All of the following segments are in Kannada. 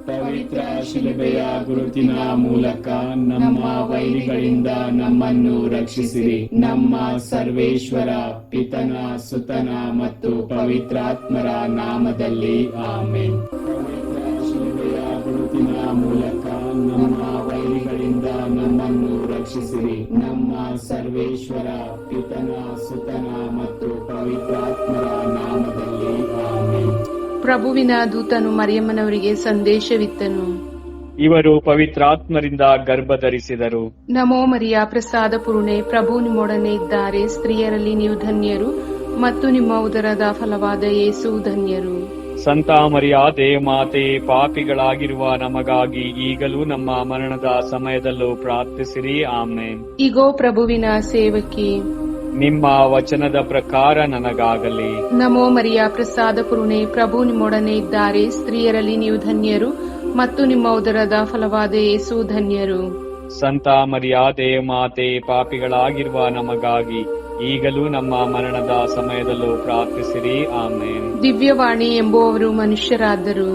ಪವಿತ್ರ ಶಿಲುಬೆಯ ಗುರುತಿನ ಮೂಲಕ ನಮ್ಮ ವೈರಿಗಳಿಂದ ನಮ್ಮನ್ನು ರಕ್ಷಿಸಿರಿ. ನಮ್ಮ ಸರ್ವೇಶ್ವರ ಪಿತನ, ಸುತನ ಮತ್ತು ಪವಿತ್ರಾತ್ಮರ ನಾಮದಲ್ಲಿ ಆಮೆನ್. ಪವಿತ್ರ ಶಿಲುಬೆಯ ಗುರುತಿನ ಮೂಲಕ ನಮ್ಮ ವೈರಿಗಳಿಂದ ನಮ್ಮನ್ನು ರಕ್ಷಿಸಿರಿ. ನಮ್ಮ ಸರ್ವೇಶ್ವರ ಪಿತನ, ಸುತನ ಮತ್ತು ಪವಿತ್ರಾತ್ಮರ ನಾಮದಲ್ಲಿ ಆಮೆನ್. ಪ್ರಭುವಿನ ದೂತನು ಮರಿಯಮ್ಮನವರಿಗೆ ಸಂದೇಶವಿತ್ತನು. ಇವರು ಪವಿತ್ರಾತ್ಮರಿಂದ ಗರ್ಭಧರಿಸಿದರು. ನಮೋ ಮರಿಯ, ಪ್ರಸಾದ ಪೂರ್ಣೆ, ಪ್ರಭು ನಿಮ್ಮೊಡನೆ ಇದ್ದಾರೆ. ಸ್ತ್ರೀಯರಲ್ಲಿ ನೀವು ಧನ್ಯರು ಮತ್ತು ನಿಮ್ಮ ಉದರದ ಫಲವಾದ ಯೇಸು ಧನ್ಯರು. ಸಂತ ಮರಿಯಾದೆ ಮಾತೆ, ಪಾಪಿಗಳಾಗಿರುವ ನಮಗಾಗಿ ಈಗಲೂ ನಮ್ಮ ಮರಣದ ಸಮಯದಲ್ಲೂ ಪ್ರಾರ್ಥಿಸಿರಿ. ಆಮೆನ್. ಇಗೋ ಪ್ರಭುವಿನ ಸೇವಕಿ, ನಿಮ್ಮ ವಚನದ ಪ್ರಕಾರ ನನಗಾಗಲಿ. ನಮೋ ಮರಿಯ, ಪ್ರಸಾದ ಪೂರ್ಣೆ, ಪ್ರಭು ನಿಮ್ಮೊಡನೆ ಇದ್ದಾರೆ. ಸ್ತ್ರೀಯರಲ್ಲಿ ನೀವು ಧನ್ಯರು ಮತ್ತು ನಿಮ್ಮ ಉದರದ ಫಲವಾದ ಯೇಸು ಧನ್ಯರು. ಸಂತ ಮರಿಯಾದೆ ಮಾತೆ, ಪಾಪಿಗಳಾಗಿರುವ ನಮಗಾಗಿ ಈಗಲೂ ನಮ್ಮ ಮರಣದ ಸಮಯದಲ್ಲೂ ಪ್ರಾರ್ಥಿಸಿರಿ. ಆಮೇನ್. ದಿವ್ಯವಾಣಿ ಎಂಬುವವರು ಮನುಷ್ಯರಾದರು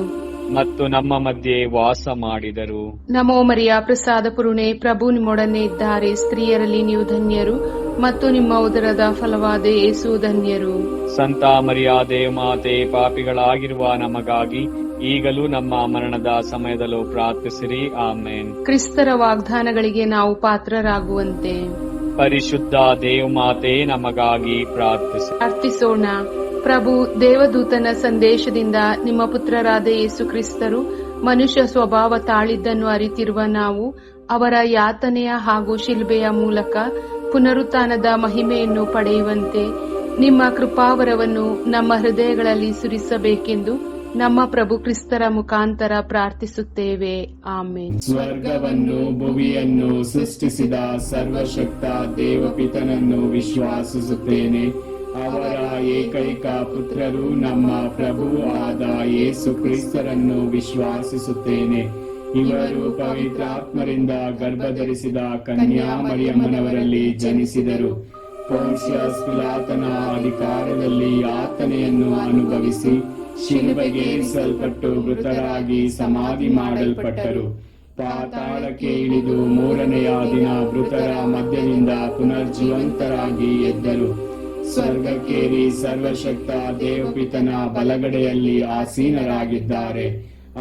ಮತ್ತು ನಮ್ಮ ಮಧ್ಯೆ ವಾಸ ಮಾಡಿದರು. ನಮೋ ಮರಿಯ, ಪ್ರಸಾದ ಪೂರ್ಣೆ, ಪ್ರಭು ನಿಮ್ಮೊಡನೆ ಇದ್ದಾರೆ. ಸ್ತ್ರೀಯರಲ್ಲಿ ನೀವು ಧನ್ಯರು ಮತ್ತು ನಿಮ್ಮ ಉದರದ ಫಲವಾದ ಯೇಸು ಧನ್ಯರು. ಸಂತ ಮರಿಯಾದೆ ಮಾತೆ, ಪಾಪಿಗಳಾಗಿರುವ ನಮಗಾಗಿ ಈಗಲೂ ನಮ್ಮ ಮರಣದ ಸಮಯದಲ್ಲೂ ಪ್ರಾರ್ಥಿಸಿರಿ. ಆಮೇನ್. ಕ್ರಿಸ್ತರ ವಾಗ್ದಾನಗಳಿಗೆ ನಾವು ಪಾತ್ರರಾಗುವಂತೆ ಪರಿಶುದ್ಧ ದೇವಮಾತೆ ನಮಗಾಗಿ ಪ್ರಾರ್ಥಿಸೋಣ. ಪ್ರಭು ದೇವದೂತನ ಸಂದೇಶದಿಂದ ನಿಮ್ಮ ಪುತ್ರರಾದ ಯೇಸು ಕ್ರಿಸ್ತರು ಮನುಷ್ಯ ಸ್ವಭಾವ ತಾಳಿದ್ದನ್ನು ಅರಿತಿರುವ ನಾವು ಅವರ ಯಾತನೆಯ ಹಾಗೂ ಶಿಲ್ಬೆಯ ಮೂಲಕ ಪುನರುತ್ಥಾನದ ಮಹಿಮೆಯನ್ನು ಪಡೆಯುವಂತೆ ನಿಮ್ಮ ಕೃಪಾವರವನ್ನು ನಮ್ಮ ಹೃದಯಗಳಲ್ಲಿ ಸುರಿಸಬೇಕೆಂದು ನಮ್ಮ ಪ್ರಭು ಕ್ರಿಸ್ತರ ಮುಖಾಂತರ ಪ್ರಾರ್ಥಿಸುತ್ತೇವೆ. ಆಮೆನ್. ಸ್ವರ್ಗವನ್ನು ಭುವಿಯನ್ನು ಸೃಷ್ಟಿಸಿದ ಸರ್ವಶಕ್ತ ದೇವಪಿತನನ್ನು ವಿಶ್ವಾಸಿಸುತ್ತೇನೆ. ಅವರ ಏಕೈಕ ಪುತ್ರರು ನಮ್ಮ ಪ್ರಭು ಆದ ಯೇಸು ಕ್ರಿಸ್ತರನ್ನು ವಿಶ್ವಾಸಿಸುತ್ತೇನೆ. ಇವರು ಪವಿತ್ರಾತ್ಮರಿಂದ ಗರ್ಭಧರಿಸಿದ ಕನ್ಯಾ ಮರಿಯಮ್ಮನವರಲ್ಲಿ ಜನಿಸಿದರು. ಪೊನ್ಸಿಯಸ್ ಪಿಲಾತನ ಅಧಿಕಾರದಲ್ಲಿ ಯಾತನೆಯನ್ನು ಅನುಭವಿಸಿ ಶಿಲುಬೆಗೆ ಏರಿಸಲ್ಪಟ್ಟು ಮೃತರಾಗಿ ಸಮಾಧಿ ಮಾಡಲ್ಪಟ್ಟರು. ಪಾತಾಳಕ್ಕೆ ಇಳಿದು ಮೂರನೆಯ ದಿನ ಮೃತರ ಮಧ್ಯದಿಂದ ಪುನರ್ಜೀವಂತರಾಗಿ ಎದ್ದರು. ಸ್ವರ್ಗಕ್ಕೇರಿ ಸರ್ವಶಕ್ತ ದೇವಪಿತನ ಬಲಗಡೆಯಲ್ಲಿ ಆಸೀನರಾಗಿದ್ದಾರೆ.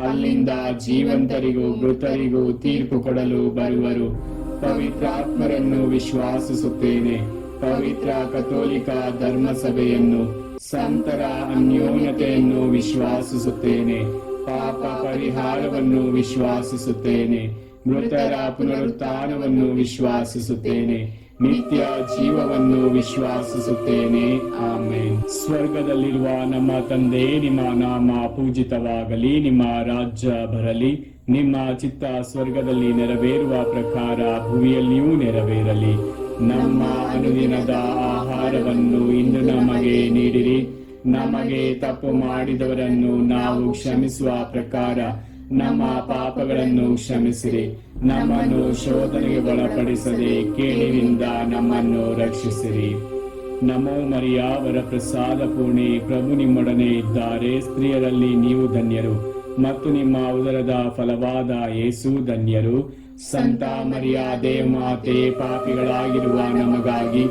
ಅಲ್ಲಿಂದ ಜೀವಂತರಿಗೂ ಮೃತರಿಗೂ ತೀರ್ಪು ಕೊಡಲು ಬರುವರು. ಪವಿತ್ರಾತ್ಮರನ್ನು ವಿಶ್ವಾಸಿಸುತ್ತೇನೆ. ಪವಿತ್ರ ಕಥೋಲಿಕ ಧರ್ಮಸಭೆಯನ್ನು, ಸಂತರ ಅನ್ಯೋನ್ಯತೆಯನ್ನು ವಿಶ್ವಾಸಿಸುತ್ತೇನೆ. ಪಾಪ ಪರಿಹಾರವನ್ನು ವಿಶ್ವಾಸಿಸುತ್ತೇನೆ. ಮೃತರ ಪುನರುತ್ಥಾನವನ್ನು ವಿಶ್ವಾಸಿಸುತ್ತೇನೆ. ನಿತ್ಯ ಜೀವವನ್ನು ವಿಶ್ವಾಸಿಸುತ್ತೇನೆ. ಆಮೆನ್. ಸ್ವರ್ಗದಲ್ಲಿರುವ ನಮ್ಮ ತಂದೆ, ನಿಮ್ಮ ನಾಮ ಪೂಜಿತವಾಗಲಿ. ನಿಮ್ಮ ರಾಜ್ಯ ಬರಲಿ. ನಿಮ್ಮ ಚಿತ್ತ ಸ್ವರ್ಗದಲ್ಲಿ ನೆರವೇರುವ ಪ್ರಕಾರ ಭೂಮಿಯಲ್ಲಿಯೂ ನೆರವೇರಲಿ. ನಮ್ಮ ಅನುದಿನದ ಆಹಾರವನ್ನು ಇಂದು ನಮಗೆ ನೀಡಿರಿ. ನಮಗೆ ತಪ್ಪು ಮಾಡಿದವರನ್ನು ನಾವು ಕ್ಷಮಿಸುವ ಪ್ರಕಾರ ನಮ್ಮ ಪಾಪಗಳನ್ನು ಕ್ಷಮಿಸಿರಿ. ನಮ್ಮನ್ನು ಶೋಧನೆಗೆ ಒಳಪಡಿಸದೆ ಕೇಡಿನಿಂದ ನಮ್ಮನ್ನು ರಕ್ಷಿಸಿರಿ. ನಮೋ ಮರಿಯ, ವರ ಪ್ರಸಾದ ಪೂರ್ಣೆ, ಪ್ರಭು ನಿಮ್ಮೊಡನೆ ಇದ್ದಾರೆ. ಸ್ತ್ರೀಯರಲ್ಲಿ ನೀವು ಧನ್ಯರು ಮತ್ತು ನಿಮ್ಮ ಉದರದ ಫಲವಾದ ಯೇಸು ಧನ್ಯರು. ಸಂತ ಮರಿಯಾದೆ ಮಾತೆ, ಪಾಪಿಗಳಾಗಿರುವ ನಮಗಾಗಿ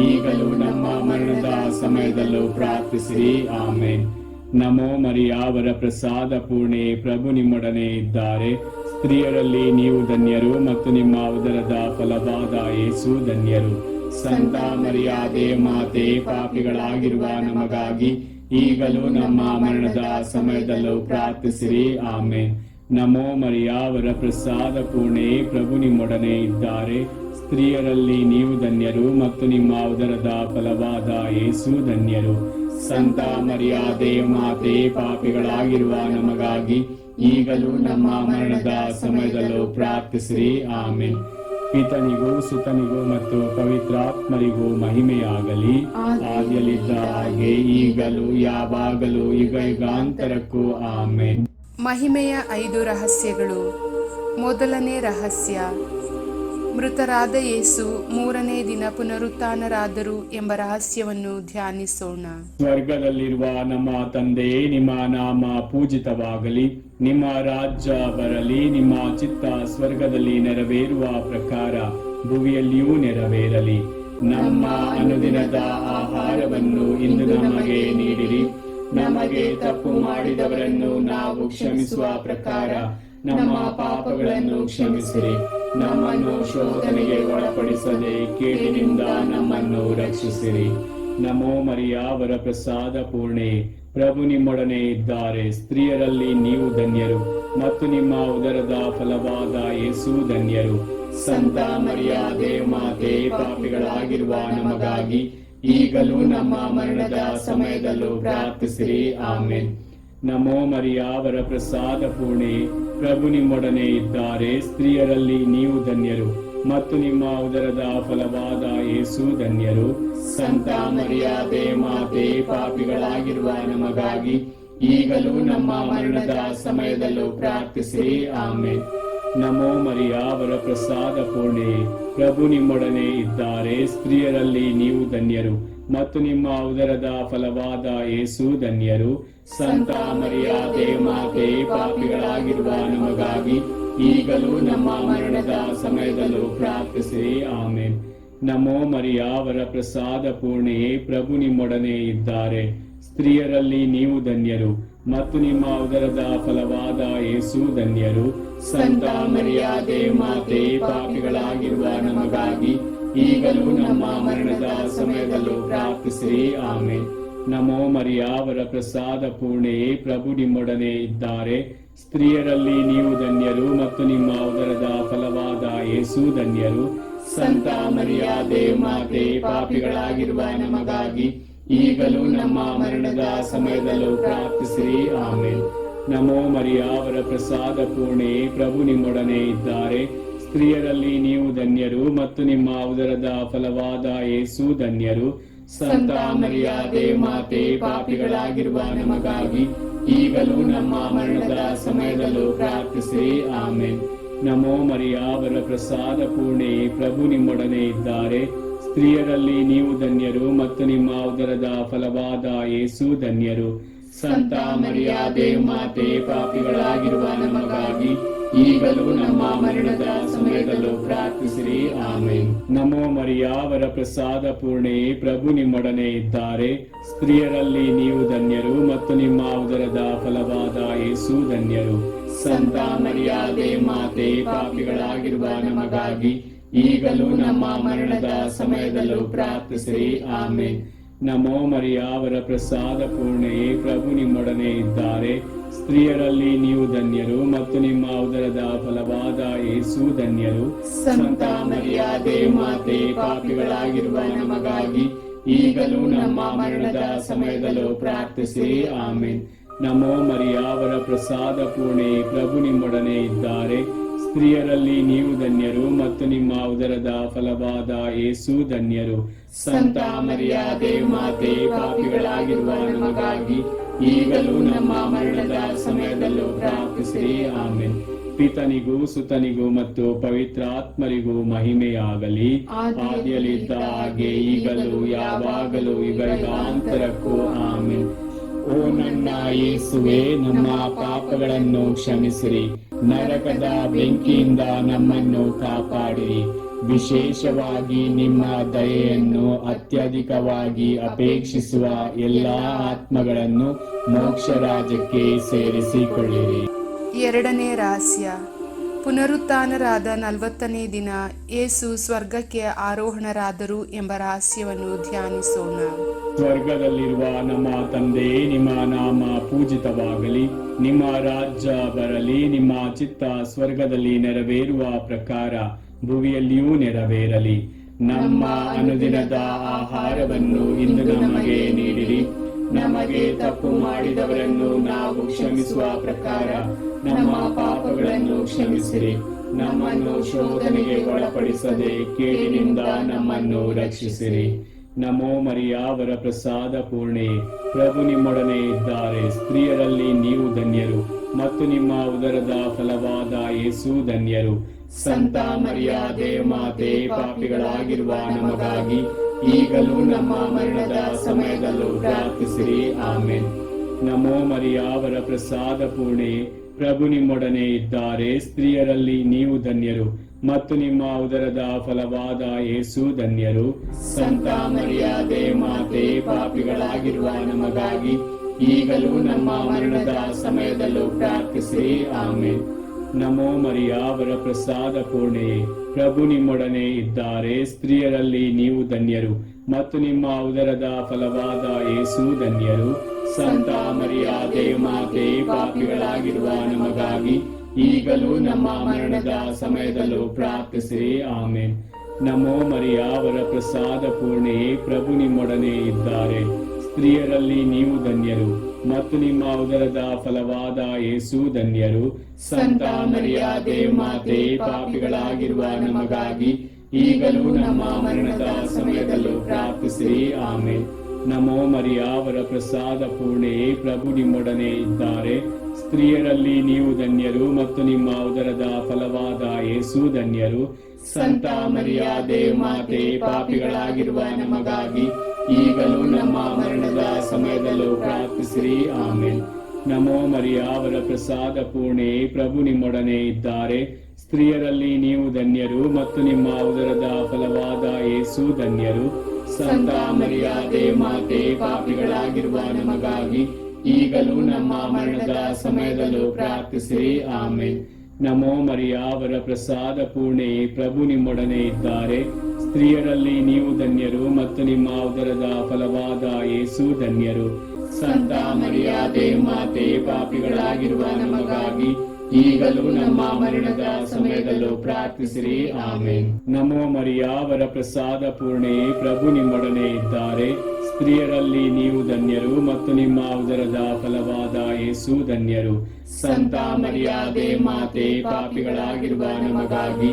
ಈಗಲೂ ನಮ್ಮ ಮರಣದ ಸಮಯದಲ್ಲೂ ಪ್ರಾರ್ಥಿಸಿರಿ. ಆಮೇನ್. ನಮೋ ಮರಿಯ, ವರ ಪ್ರಸಾದ ಪೂರ್ಣೆ, ಪ್ರಭು ನಿಮ್ಮೊಡನೆ ಇದ್ದಾರೆ. ಸ್ತ್ರೀಯರಲ್ಲಿ ನೀವು ಧನ್ಯರು ಮತ್ತು ನಿಮ್ಮ ಉದರದ ಫಲವಾದ ಯೇಸು ಧನ್ಯರು. ಸಂತ ಮರಿಯಾದೆ ಮಾತೆ, ಪಾಪಿಗಳಾಗಿರುವ ನಮಗಾಗಿ ಈಗಲೂ ನಮ್ಮ ಮರಣದ ಸಮಯದಲ್ಲೂ ಪ್ರಾರ್ಥಿಸಿರಿ. ಆಮೇನ್. ನಮೋ ಮರಿಯ, ವರ ಪ್ರಸಾದ ಪೂರ್ಣೆ, ಪ್ರಭು ನಿಮ್ಮೊಡನೆ ಇದ್ದಾರೆ. ಸ್ತ್ರೀಯರಲ್ಲಿ ನೀವು ಧನ್ಯರು ಮತ್ತು ನಿಮ್ಮ ಉದರದ ಫಲವಾದ ಯೇಸು ಧನ್ಯರು. ಸಂತ ಮರಿಯಾದೆ ಮಾತೆ, ಪಾಪಿಗಳಾಗಿರುವ ನಮಗಾಗಿ ಈಗಲೂ ನಮ್ಮ ಮರಣದ ಸಮಯದಲ್ಲೂ ಪ್ರಾರ್ಥಿಸಿರಿ. ಆಮೆನ್. ಪಿತನಿಗೂ ಸುತನಿಗೂ ಮತ್ತು ಪವಿತ್ರಾತ್ಮರಿಗೂ ಮಹಿಮೆಯಾಗಲಿ. ಆದಿಯಲ್ಲಿದ್ದ ಹಾಗೆ ಈಗಲೂ ಯಾವಾಗಲೂ ಯುಗ ಯುಗಾಂತರಕ್ಕೂ ಆಮೆನ್. ಮಹಿಮೆಯ 5 ರಹಸ್ಯಗಳು. ಮೊದಲನೇ ರಹಸ್ಯ, ಮೃತರಾದ ಯೇಸು 3ನೇ ದಿನ ಪುನರುತ್ಥಾನರಾದರು ಎಂಬ ರಹಸ್ಯವನ್ನು ಧ್ಯಾನಿಸೋಣ. ಸ್ವರ್ಗದಲ್ಲಿರುವ ನಮ್ಮ ತಂದೆ, ನಿಮ್ಮ ನಾಮ ಪೂಜಿತವಾಗಲಿ. ನಿಮ್ಮ ರಾಜ್ಯ ಬರಲಿ, ನಿಮ್ಮ ಚಿತ್ತ ಸ್ವರ್ಗದಲ್ಲಿ ನೆರವೇರುವ ಪ್ರಕಾರ ಭುವಿಯಲ್ಲಿಯೂ ನೆರವೇರಲಿ. ನಮ್ಮ ಅನುದಿನದ ಆಹಾರವನ್ನು ಇಂದು ನಮಗೆ ನೀಡಿರಿ. ನಮಗೆ ತಪ್ಪು ಮಾಡಿದವರನ್ನು ನಾವು ಕ್ಷಮಿಸುವ ಪ್ರಕಾರ ನಮ್ಮ ಪಾಪಗಳನ್ನು ಕ್ಷಮಿಸಿರಿ. ನಮ್ಮನ್ನು ಶೋಧನೆಗೆ ಒಳಪಡಿಸದೆ ಕೇಡಿನಿಂದ ನಮ್ಮನ್ನು ರಕ್ಷಿಸಿರಿ. ನಮೋ ಮರಿಯ ವರಪ್ರಸಾದ ಪೂರ್ಣೆ, ಪ್ರಭು ನಿಮ್ಮೊಡನೆ ಇದ್ದಾರೆ. ಸ್ತ್ರೀಯರಲ್ಲಿ ನೀವು ಧನ್ಯರು ಮತ್ತು ನಿಮ್ಮ ಉದರದ ಫಲವಾದ ಯೇಸು ಧನ್ಯರು. ಸಂತ ಮರಿಯ ದೇವಮಾತೆ, ಪಾಪಿಗಳಾಗಿರುವ ನಮಗಾಗಿ ಈಗಲೂ ನಮ್ಮ ಮರಣದ ಸಮಯದಲ್ಲೂ ಪ್ರಾರ್ಥಿಸಿರಿ. ಆಮೆನ್. ನಮೋ ಮರಿಯ ವರಪ್ರಸಾದ ಪೂರ್ಣೆ, ಪ್ರಭು ನಿಮ್ಮೊಡನೆ ಇದ್ದಾರೆ. ಸ್ತ್ರೀಯರಲ್ಲಿ ನೀವು ಧನ್ಯರು ಮತ್ತು ನಿಮ್ಮ ಉದರದ ಫಲವಾದ ಯೇಸು ಧನ್ಯರು. ಸಂತ ಮರಿಯ ದೇವಮಾತೆ, ಪಾಪಿಗಳಾಗಿರುವ ನಮಗಾಗಿ ಈಗಲೂ ನಮ್ಮ ಮರಣದ ಸಮಯದಲ್ಲೂ ಪ್ರಾರ್ಥಿಸಿರಿ. ಆಮೆನ್. ನಮೋ ಮರಿಯ ವರಪ್ರಸಾದ ಪೂರ್ಣೆ, ಪ್ರಭು ನಿಮ್ಮೊಡನೆ ಇದ್ದಾರೆ. ಸ್ತ್ರೀಯರಲ್ಲಿ ನೀವು ಧನ್ಯರು ಮತ್ತು ನಿಮ್ಮ ಉದರದ ಫಲವಾದ ಯೇಸು ಧನ್ಯರು. ಸಂತ ಮರಿಯ ದೇವಮಾತೆ, ಪಾಪಿಗಳಾಗಿರುವ ನಮಗಾಗಿ ಈಗಲೂ ನಮ್ಮ ಮರಣದ ಸಮಯದಲ್ಲೂ ಪ್ರಾರ್ಥಿಸಿರಿ. ಆಮೆನ್. ನಮೋ ಮರಿಯ ವರಪ್ರಸಾದ ಪೂರ್ಣೆಯೇ, ಪ್ರಭು ನಿಮ್ಮೊಡನೆ ಇದ್ದಾರೆ. ಸ್ತ್ರೀಯರಲ್ಲಿ ನೀವು ಧನ್ಯರು ಮತ್ತು ನಿಮ್ಮ ಉದರದ ಫಲವಾದ ಯೇಸು ಧನ್ಯರು. ಸಂತ ಮರಿಯ ದೇವಮಾತೆ, ಪಾಪಿಗಳಾಗಿರುವ ನಮಗಾಗಿ ಈಗಲೂ ನಮ್ಮ ಮರಣದ ಸಮಯದಲ್ಲೂ ಪ್ರಾರ್ಥಿಸಿರಿ. ಆಮೆನ್. ನಮೋ ಮರಿಯ ವರಪ್ರಸಾದ ಪೂರ್ಣೆಯೇ, ಪ್ರಭು ನಿಮ್ಮೊಡನೆ ಇದ್ದಾರೆ. ಸ್ತ್ರೀಯರಲ್ಲಿ ನೀವು ಧನ್ಯರು ಮತ್ತು ನಿಮ್ಮ ಉದರದ ಫಲವಾದ ಯೇಸು ಧನ್ಯರು. ಸಂತ ಮರಿಯ ದೇವಮಾತೆ, ಪಾಪಿಗಳಾಗಿರುವ ನಮಗಾಗಿ ಈಗಲೂ ನಮ್ಮ ಮರಣದ ಸಮಯದಲ್ಲೂ ಪ್ರಾರ್ಥಿಸಿರಿ. ಆಮೆನ್. ನಮೋ ಮರಿಯ ವರಪ್ರಸಾದ ಪೂರ್ಣೆ, ಪ್ರಭು ನಿಮ್ಮೊಡನೆ ಇದ್ದಾರೆ. ಸ್ತ್ರೀಯರಲ್ಲಿ ನೀವು ಧನ್ಯರು ಮತ್ತು ನಿಮ್ಮ ಉದರದ ಫಲವಾದ ಯೇಸು ಧನ್ಯರು. ಸಂತ ಮರಿಯ ದೇವಮಾತೆ, ಪಾಪಿಗಳಾಗಿರುವ ನಮಗಾಗಿ ಈಗಲೂ ನಮ್ಮ ಮರಣದ ಸಮಯದಲ್ಲೂ ಪ್ರಾರ್ಥಿಸಿರಿ. ಆಮೆನ್. ನಮೋ ಮರಿಯ ವರಪ್ರಸಾದ ಪೂರ್ಣೆ, ಪ್ರಭು ನಿಮ್ಮೊಡನೆ ಇದ್ದಾರೆ. ಸ್ತ್ರೀಯರಲ್ಲಿ ನೀವು ಧನ್ಯರು ಮತ್ತು ನಿಮ್ಮ ಉದರದ ಫಲವಾದ ಯೇಸು ಧನ್ಯರು. ಸಂತ ಮರಿಯ ದೇವಮಾತೆ, ಪಾಪಿಗಳಾಗಿರುವ ನಮಗಾಗಿ ಈಗಲೂ ನಮ್ಮ ಮರಣದ ಸಮಯದಲ್ಲೂ ಪ್ರಾರ್ಥಿಸಿರಿ. ಆಮೆನ್. ನಮೋ ಮರಿಯ ವರಪ್ರಸಾದ ಪೂರ್ಣೆ, ಪ್ರಭು ನಿಮ್ಮೊಡನೆ ಇದ್ದಾರೆ. ಸ್ತ್ರೀಯರಲ್ಲಿ ನೀವು ಧನ್ಯರು ಮತ್ತು ನಿಮ್ಮ ಉದರದ ಫಲವಾದ ಯೇಸು ಧನ್ಯರು. ಸಂತ ಮರಿಯ ದೇವಮಾತೆ, ಪಾಪಿಗಳಾಗಿರುವ ನಮಗಾಗಿ ಈಗಲೂ ನಮ್ಮ ಮರಣದ ಸಮಯದಲ್ಲೂ ಪ್ರಾರ್ಥಿಸಿರಿ. ಆಮೆನ್. ನಮೋ ಮರಿಯ ವರಪ್ರಸಾದ ಪೂರ್ಣೆಯೇ, ಪ್ರಭು ನಿಮ್ಮೊಡನೆ ಇದ್ದಾರೆ. ಸ್ತ್ರೀಯರಲ್ಲಿ ನೀವು ಧನ್ಯರು ಮತ್ತು ನಿಮ್ಮ ಉದರದ ಫಲವಾದ ಯೇಸು ಧನ್ಯರು. ಸಂತ ಮರಿಯ ದೇವಮಾತೆ, ಪಾಪಿಗಳಾಗಿರುವ ನಮಗಾಗಿ ಈಗಲೂ ನಮ್ಮ ಮರಣದ ಸಮಯದಲ್ಲೂ ಪ್ರಾರ್ಥಿಸಿರಿ. ಆಮೆನ್. ನಮೋ ಮರಿಯ ವರಪ್ರಸಾದ ಪೂರ್ಣೆ, ಪ್ರಭು ನಿಮ್ಮೊಡನೆ ಇದ್ದಾರೆ. ಸ್ತ್ರೀಯರಲ್ಲಿ ನೀವು ಧನ್ಯರು ಮತ್ತು ನಿಮ್ಮ ಉದರದ ಫಲವಾದ ಯೇಸು ಧನ್ಯರು. ಸಂತ ಮರಿಯ ದೇವಮಾತೆ, ಪಾಪಿಗಳಾಗಿರುವ ನಮಗಾಗಿ ಈಗಲೂ ನಮ್ಮ ಮರಣದ ಸಮಯದಲ್ಲೂ ಪ್ರಾರ್ಥಿಸಿರಿ. ಆಮೆನ್. ಪಿತನಿಗೂ ಸುತನಿಗೂ ಮತ್ತು ಪವಿತ್ರಾತ್ಮರಿಗೂ ಮಹಿಮೆಯಾಗಲಿ. ಆದಿಯಲ್ಲಿದ್ದ ಹಾಗೆ ಈಗಲೂ ಯಾವಾಗಲೂ ಯುಗಾಂತರಕ್ಕೂ. ಆಮೆನ್. ಓ ನನ್ನ ಯೇಸುವೆ, ನಮ್ಮ ಪಾಪಗಳನ್ನು ಕ್ಷಮಿಸಿರಿ. ನರಕದ ಬೆಂಕಿಯಿಂದ ನಮ್ಮನ್ನು ಕಾಪಾಡಿರಿ. ವಿಶೇಷವಾಗಿ ನಿಮ್ಮ ದಯೆಯನ್ನು ಅತ್ಯಧಿಕವಾಗಿ ಅಪೇಕ್ಷಿಸುವ ಎಲ್ಲಾ ಆತ್ಮಗಳನ್ನು ಮೋಕ್ಷ ರಾಜ್ಯಕ್ಕೆ ಸೇರಿಸಿಕೊಳ್ಳಿರಿ. ಎರಡನೇ ರಹಸ್ಯ, ಪುನರುತ್ಥಾನರಾದ 40ನೇ ದಿನ ಯೇಸು ಸ್ವರ್ಗಕ್ಕೆ ಆರೋಹಣರಾದರು ಎಂಬ ರಹಸ್ಯವನ್ನು ಧ್ಯಾನಿಸೋಣ. ಸ್ವರ್ಗದಲ್ಲಿರುವ ನಮ್ಮ ತಂದೆ, ನಿಮ್ಮ ನಾಮ ಪೂಜಿತವಾಗಲಿ. ನಿಮ್ಮ ರಾಜ್ಯ ಬರಲಿ. ನಿಮ್ಮ ಚಿತ್ತ ಸ್ವರ್ಗದಲ್ಲಿ ನೆರವೇರುವ ಪ್ರಕಾರ ಭುವಿಯಲ್ಲಿಯೂ ನೆರವೇರಲಿ. ನಮ್ಮ ಅನುದಿನದ ಆಹಾರವನ್ನು ಇಂದು ನಮಗೆ ನೀಡಿರಿ. ನಮಗೆ ತಪ್ಪು ಮಾಡಿದವರನ್ನು ನಾವು ಕ್ಷಮಿಸುವ ಪ್ರಕಾರ ನಮ್ಮ ಪಾಪಗಳನ್ನು ಕ್ಷಮಿಸಿರಿ. ನಮ್ಮನ್ನು ಶೋಧನೆಗೆ ಒಳಪಡಿಸದೆ ಕೇಡಿನಿಂದ ನಮ್ಮನ್ನು ರಕ್ಷಿಸಿರಿ. ನಮೋ ಮರಿಯ ವರಪ್ರಸಾದ ಪೂರ್ಣೆ, ಪ್ರಭು ನಿಮ್ಮೊಡನೆ ಇದ್ದಾರೆ. ಸ್ತ್ರೀಯರಲ್ಲಿ ನೀವು ಧನ್ಯರು ಮತ್ತು ನಿಮ್ಮ ಉದರದ ಫಲವಾದ ಯೇಸು ಧನ್ಯರು. ಸಂತ ಮರಿಯ ದೇವಮಾತೆ, ಪಾಪಿಗಳಾಗಿರುವ ನಮಗಾಗಿ ಈಗಲೂ ನಮ್ಮ ಮರಣದ ಸಮಯದಲ್ಲೂ ಪ್ರಾರ್ಥಿಸಿರಿ. ಆಮೆನ್. ನಮೋ ಮರಿಯ ವರಪ್ರಸಾದ ಪೂರ್ಣೆ, ಪ್ರಭು ನಿಮ್ಮೊಡನೆ ಇದ್ದಾರೆ. ಸ್ತ್ರೀಯರಲ್ಲಿ ನೀವು ಧನ್ಯರು ಮತ್ತು ನಿಮ್ಮ ಉದರದ ಫಲವಾದ ಯೇಸು ಧನ್ಯರು. ಸಂತ ಮರಿಯಾದೆ ಮಾತೆ, ಪಾಪಿಗಳಾಗಿರುವ ನಮಗಾಗಿ ಈಗಲೂ ನಮ್ಮ ಮರಣದ ಸಮಯದಲ್ಲೂ ಪ್ರಾರ್ಥಿಸಿರಿ. ಆಮೆನ್. ನಮೋ ಮರಿಯ, ವರಪ್ರಸಾದ ಪೂರ್ಣೆಯೇ, ಪ್ರಭು ನಿಮ್ಮೊಡನೆ ಇದ್ದಾರೆ. ಸ್ತ್ರೀಯರಲ್ಲಿ ನೀವು ಧನ್ಯರು ಮತ್ತು ನಿಮ್ಮ ಉದರದ ಫಲವಾದ ಯೇಸು ಧನ್ಯರು. ಸಂತ ಮರಿಯಾದೆ ಮಾತೆ, ಪಾಪಿಗಳಾಗಿರುವ ನಮಗಾಗಿ ಈಗಲೂ ನಮ್ಮ ಮರಣದ ಸಮಯದಲ್ಲೂ ಪ್ರಾರ್ಥಿಸಿರಿ. ಆಮೆನ್. ನಮೋ ಮರಿಯ, ವರಪ್ರಸಾದ ಪೂರ್ಣೆಯೇ, ಪ್ರಭು ನಿಮ್ಮೊಡನೆ ಇದ್ದಾರೆ. ಸ್ತ್ರೀಯರಲ್ಲಿ ನೀವು ಧನ್ಯರು ಮತ್ತು ನಿಮ್ಮ ಉದರದ ಫಲವಾದ ಯೇಸು ಧನ್ಯರು. ಸಂತ ಮರಿಯಾದೆ ಮಾತೆ, ಪಾಪಿಗಳಾಗಿರುವ ನಮಗಾಗಿ ಈಗಲೂ ನಮ್ಮ ಮರಣದ ಸಮಯದಲ್ಲೂ ಪ್ರಾರ್ಥಿಸಿರಿ. ಆಮೆನ್. ನಮೋ ಮರಿಯ, ವರಪ್ರಸಾದ ಪೂರ್ಣೆಯೇ, ಪ್ರಭು ನಿಮ್ಮೊಡನೆ ಇದ್ದಾರೆ. ಸ್ತ್ರೀಯರಲ್ಲಿ ನೀವು ಧನ್ಯರು ಮತ್ತು ನಿಮ್ಮ ಉದರದ ಫಲವಾದ ಯೇಸು ಧನ್ಯರು. ಸಂತ ಮರಿಯಾದೆ ಮಾತೆ, ಪಾಪಿಗಳಾಗಿರುವ ನಮಗಾಗಿ ಈಗಲೂ ನಮ್ಮ ಮರಣದ ಸಮಯದಲ್ಲೂ ಪ್ರಾರ್ಥಿಸಿರಿ. ಆಮೆನ್. ನಮೋ ಮರಿಯ, ವರಪ್ರಸಾದ ಪೂರ್ಣೆಯೇ, ಪ್ರಭು ನಿಮ್ಮೊಡನೆ ಇದ್ದಾರೆ. ಸ್ತ್ರೀಯರಲ್ಲಿ ನೀವು ಧನ್ಯರು ಮತ್ತು ನಿಮ್ಮ ಉದರದ ಫಲವಾದ ಯೇಸು ಧನ್ಯರು. ಸಂತ ಮರಿಯಾದೆ ಮಾತೆ, ಪಾಪಿಗಳಾಗಿರುವ ನಮಗಾಗಿ ಈಗಲೂ ನಮ್ಮ ಮರಣದ ಸಮಯದಲ್ಲೂ ಪ್ರಾರ್ಥಿಸಿರಿ. ಆಮೆನ್. ನಮೋ ಮರಿಯ, ವರಪ್ರಸಾದ ಪೂರ್ಣೆಯೇ, ಪ್ರಭು ನಿಮ್ಮೊಡನೆ ಇದ್ದಾರೆ. ಸ್ತ್ರೀಯರಲ್ಲಿ ನೀವು ಧನ್ಯರು ಮತ್ತು ನಿಮ್ಮ ಉದರದ ಫಲವಾದ ಯೇಸು ಧನ್ಯರು. ಸಂತ ಮರಿಯಾದೆ ಮಾತೆ, ಪಾಪಿಗಳಾಗಿರುವ ನಮಗಾಗಿ ಈಗಲೂ ನಮ್ಮ ಮರಣದ ಸಮಯದಲ್ಲೂ ಪ್ರಾರ್ಥಿಸಿರಿ. ಆಮೆನ್. ನಮೋ ಮರಿಯ, ವರಪ್ರಸಾದ ಪೂರ್ಣೆಯೇ, ಪ್ರಭು ನಿಮ್ಮೊಡನೆ ಇದ್ದಾರೆ. ಸ್ತ್ರೀಯರಲ್ಲಿ ನೀವು ಧನ್ಯರು ಮತ್ತು ನಿಮ್ಮ ಉದರದ ಫಲವಾದ ಯೇಸು ಧನ್ಯರು. ಸಂತ ಮರಿಯಾದೆ ಮಾತೆ, ಪಾಪಿಗಳಾಗಿರುವ ನಮಗಾಗಿ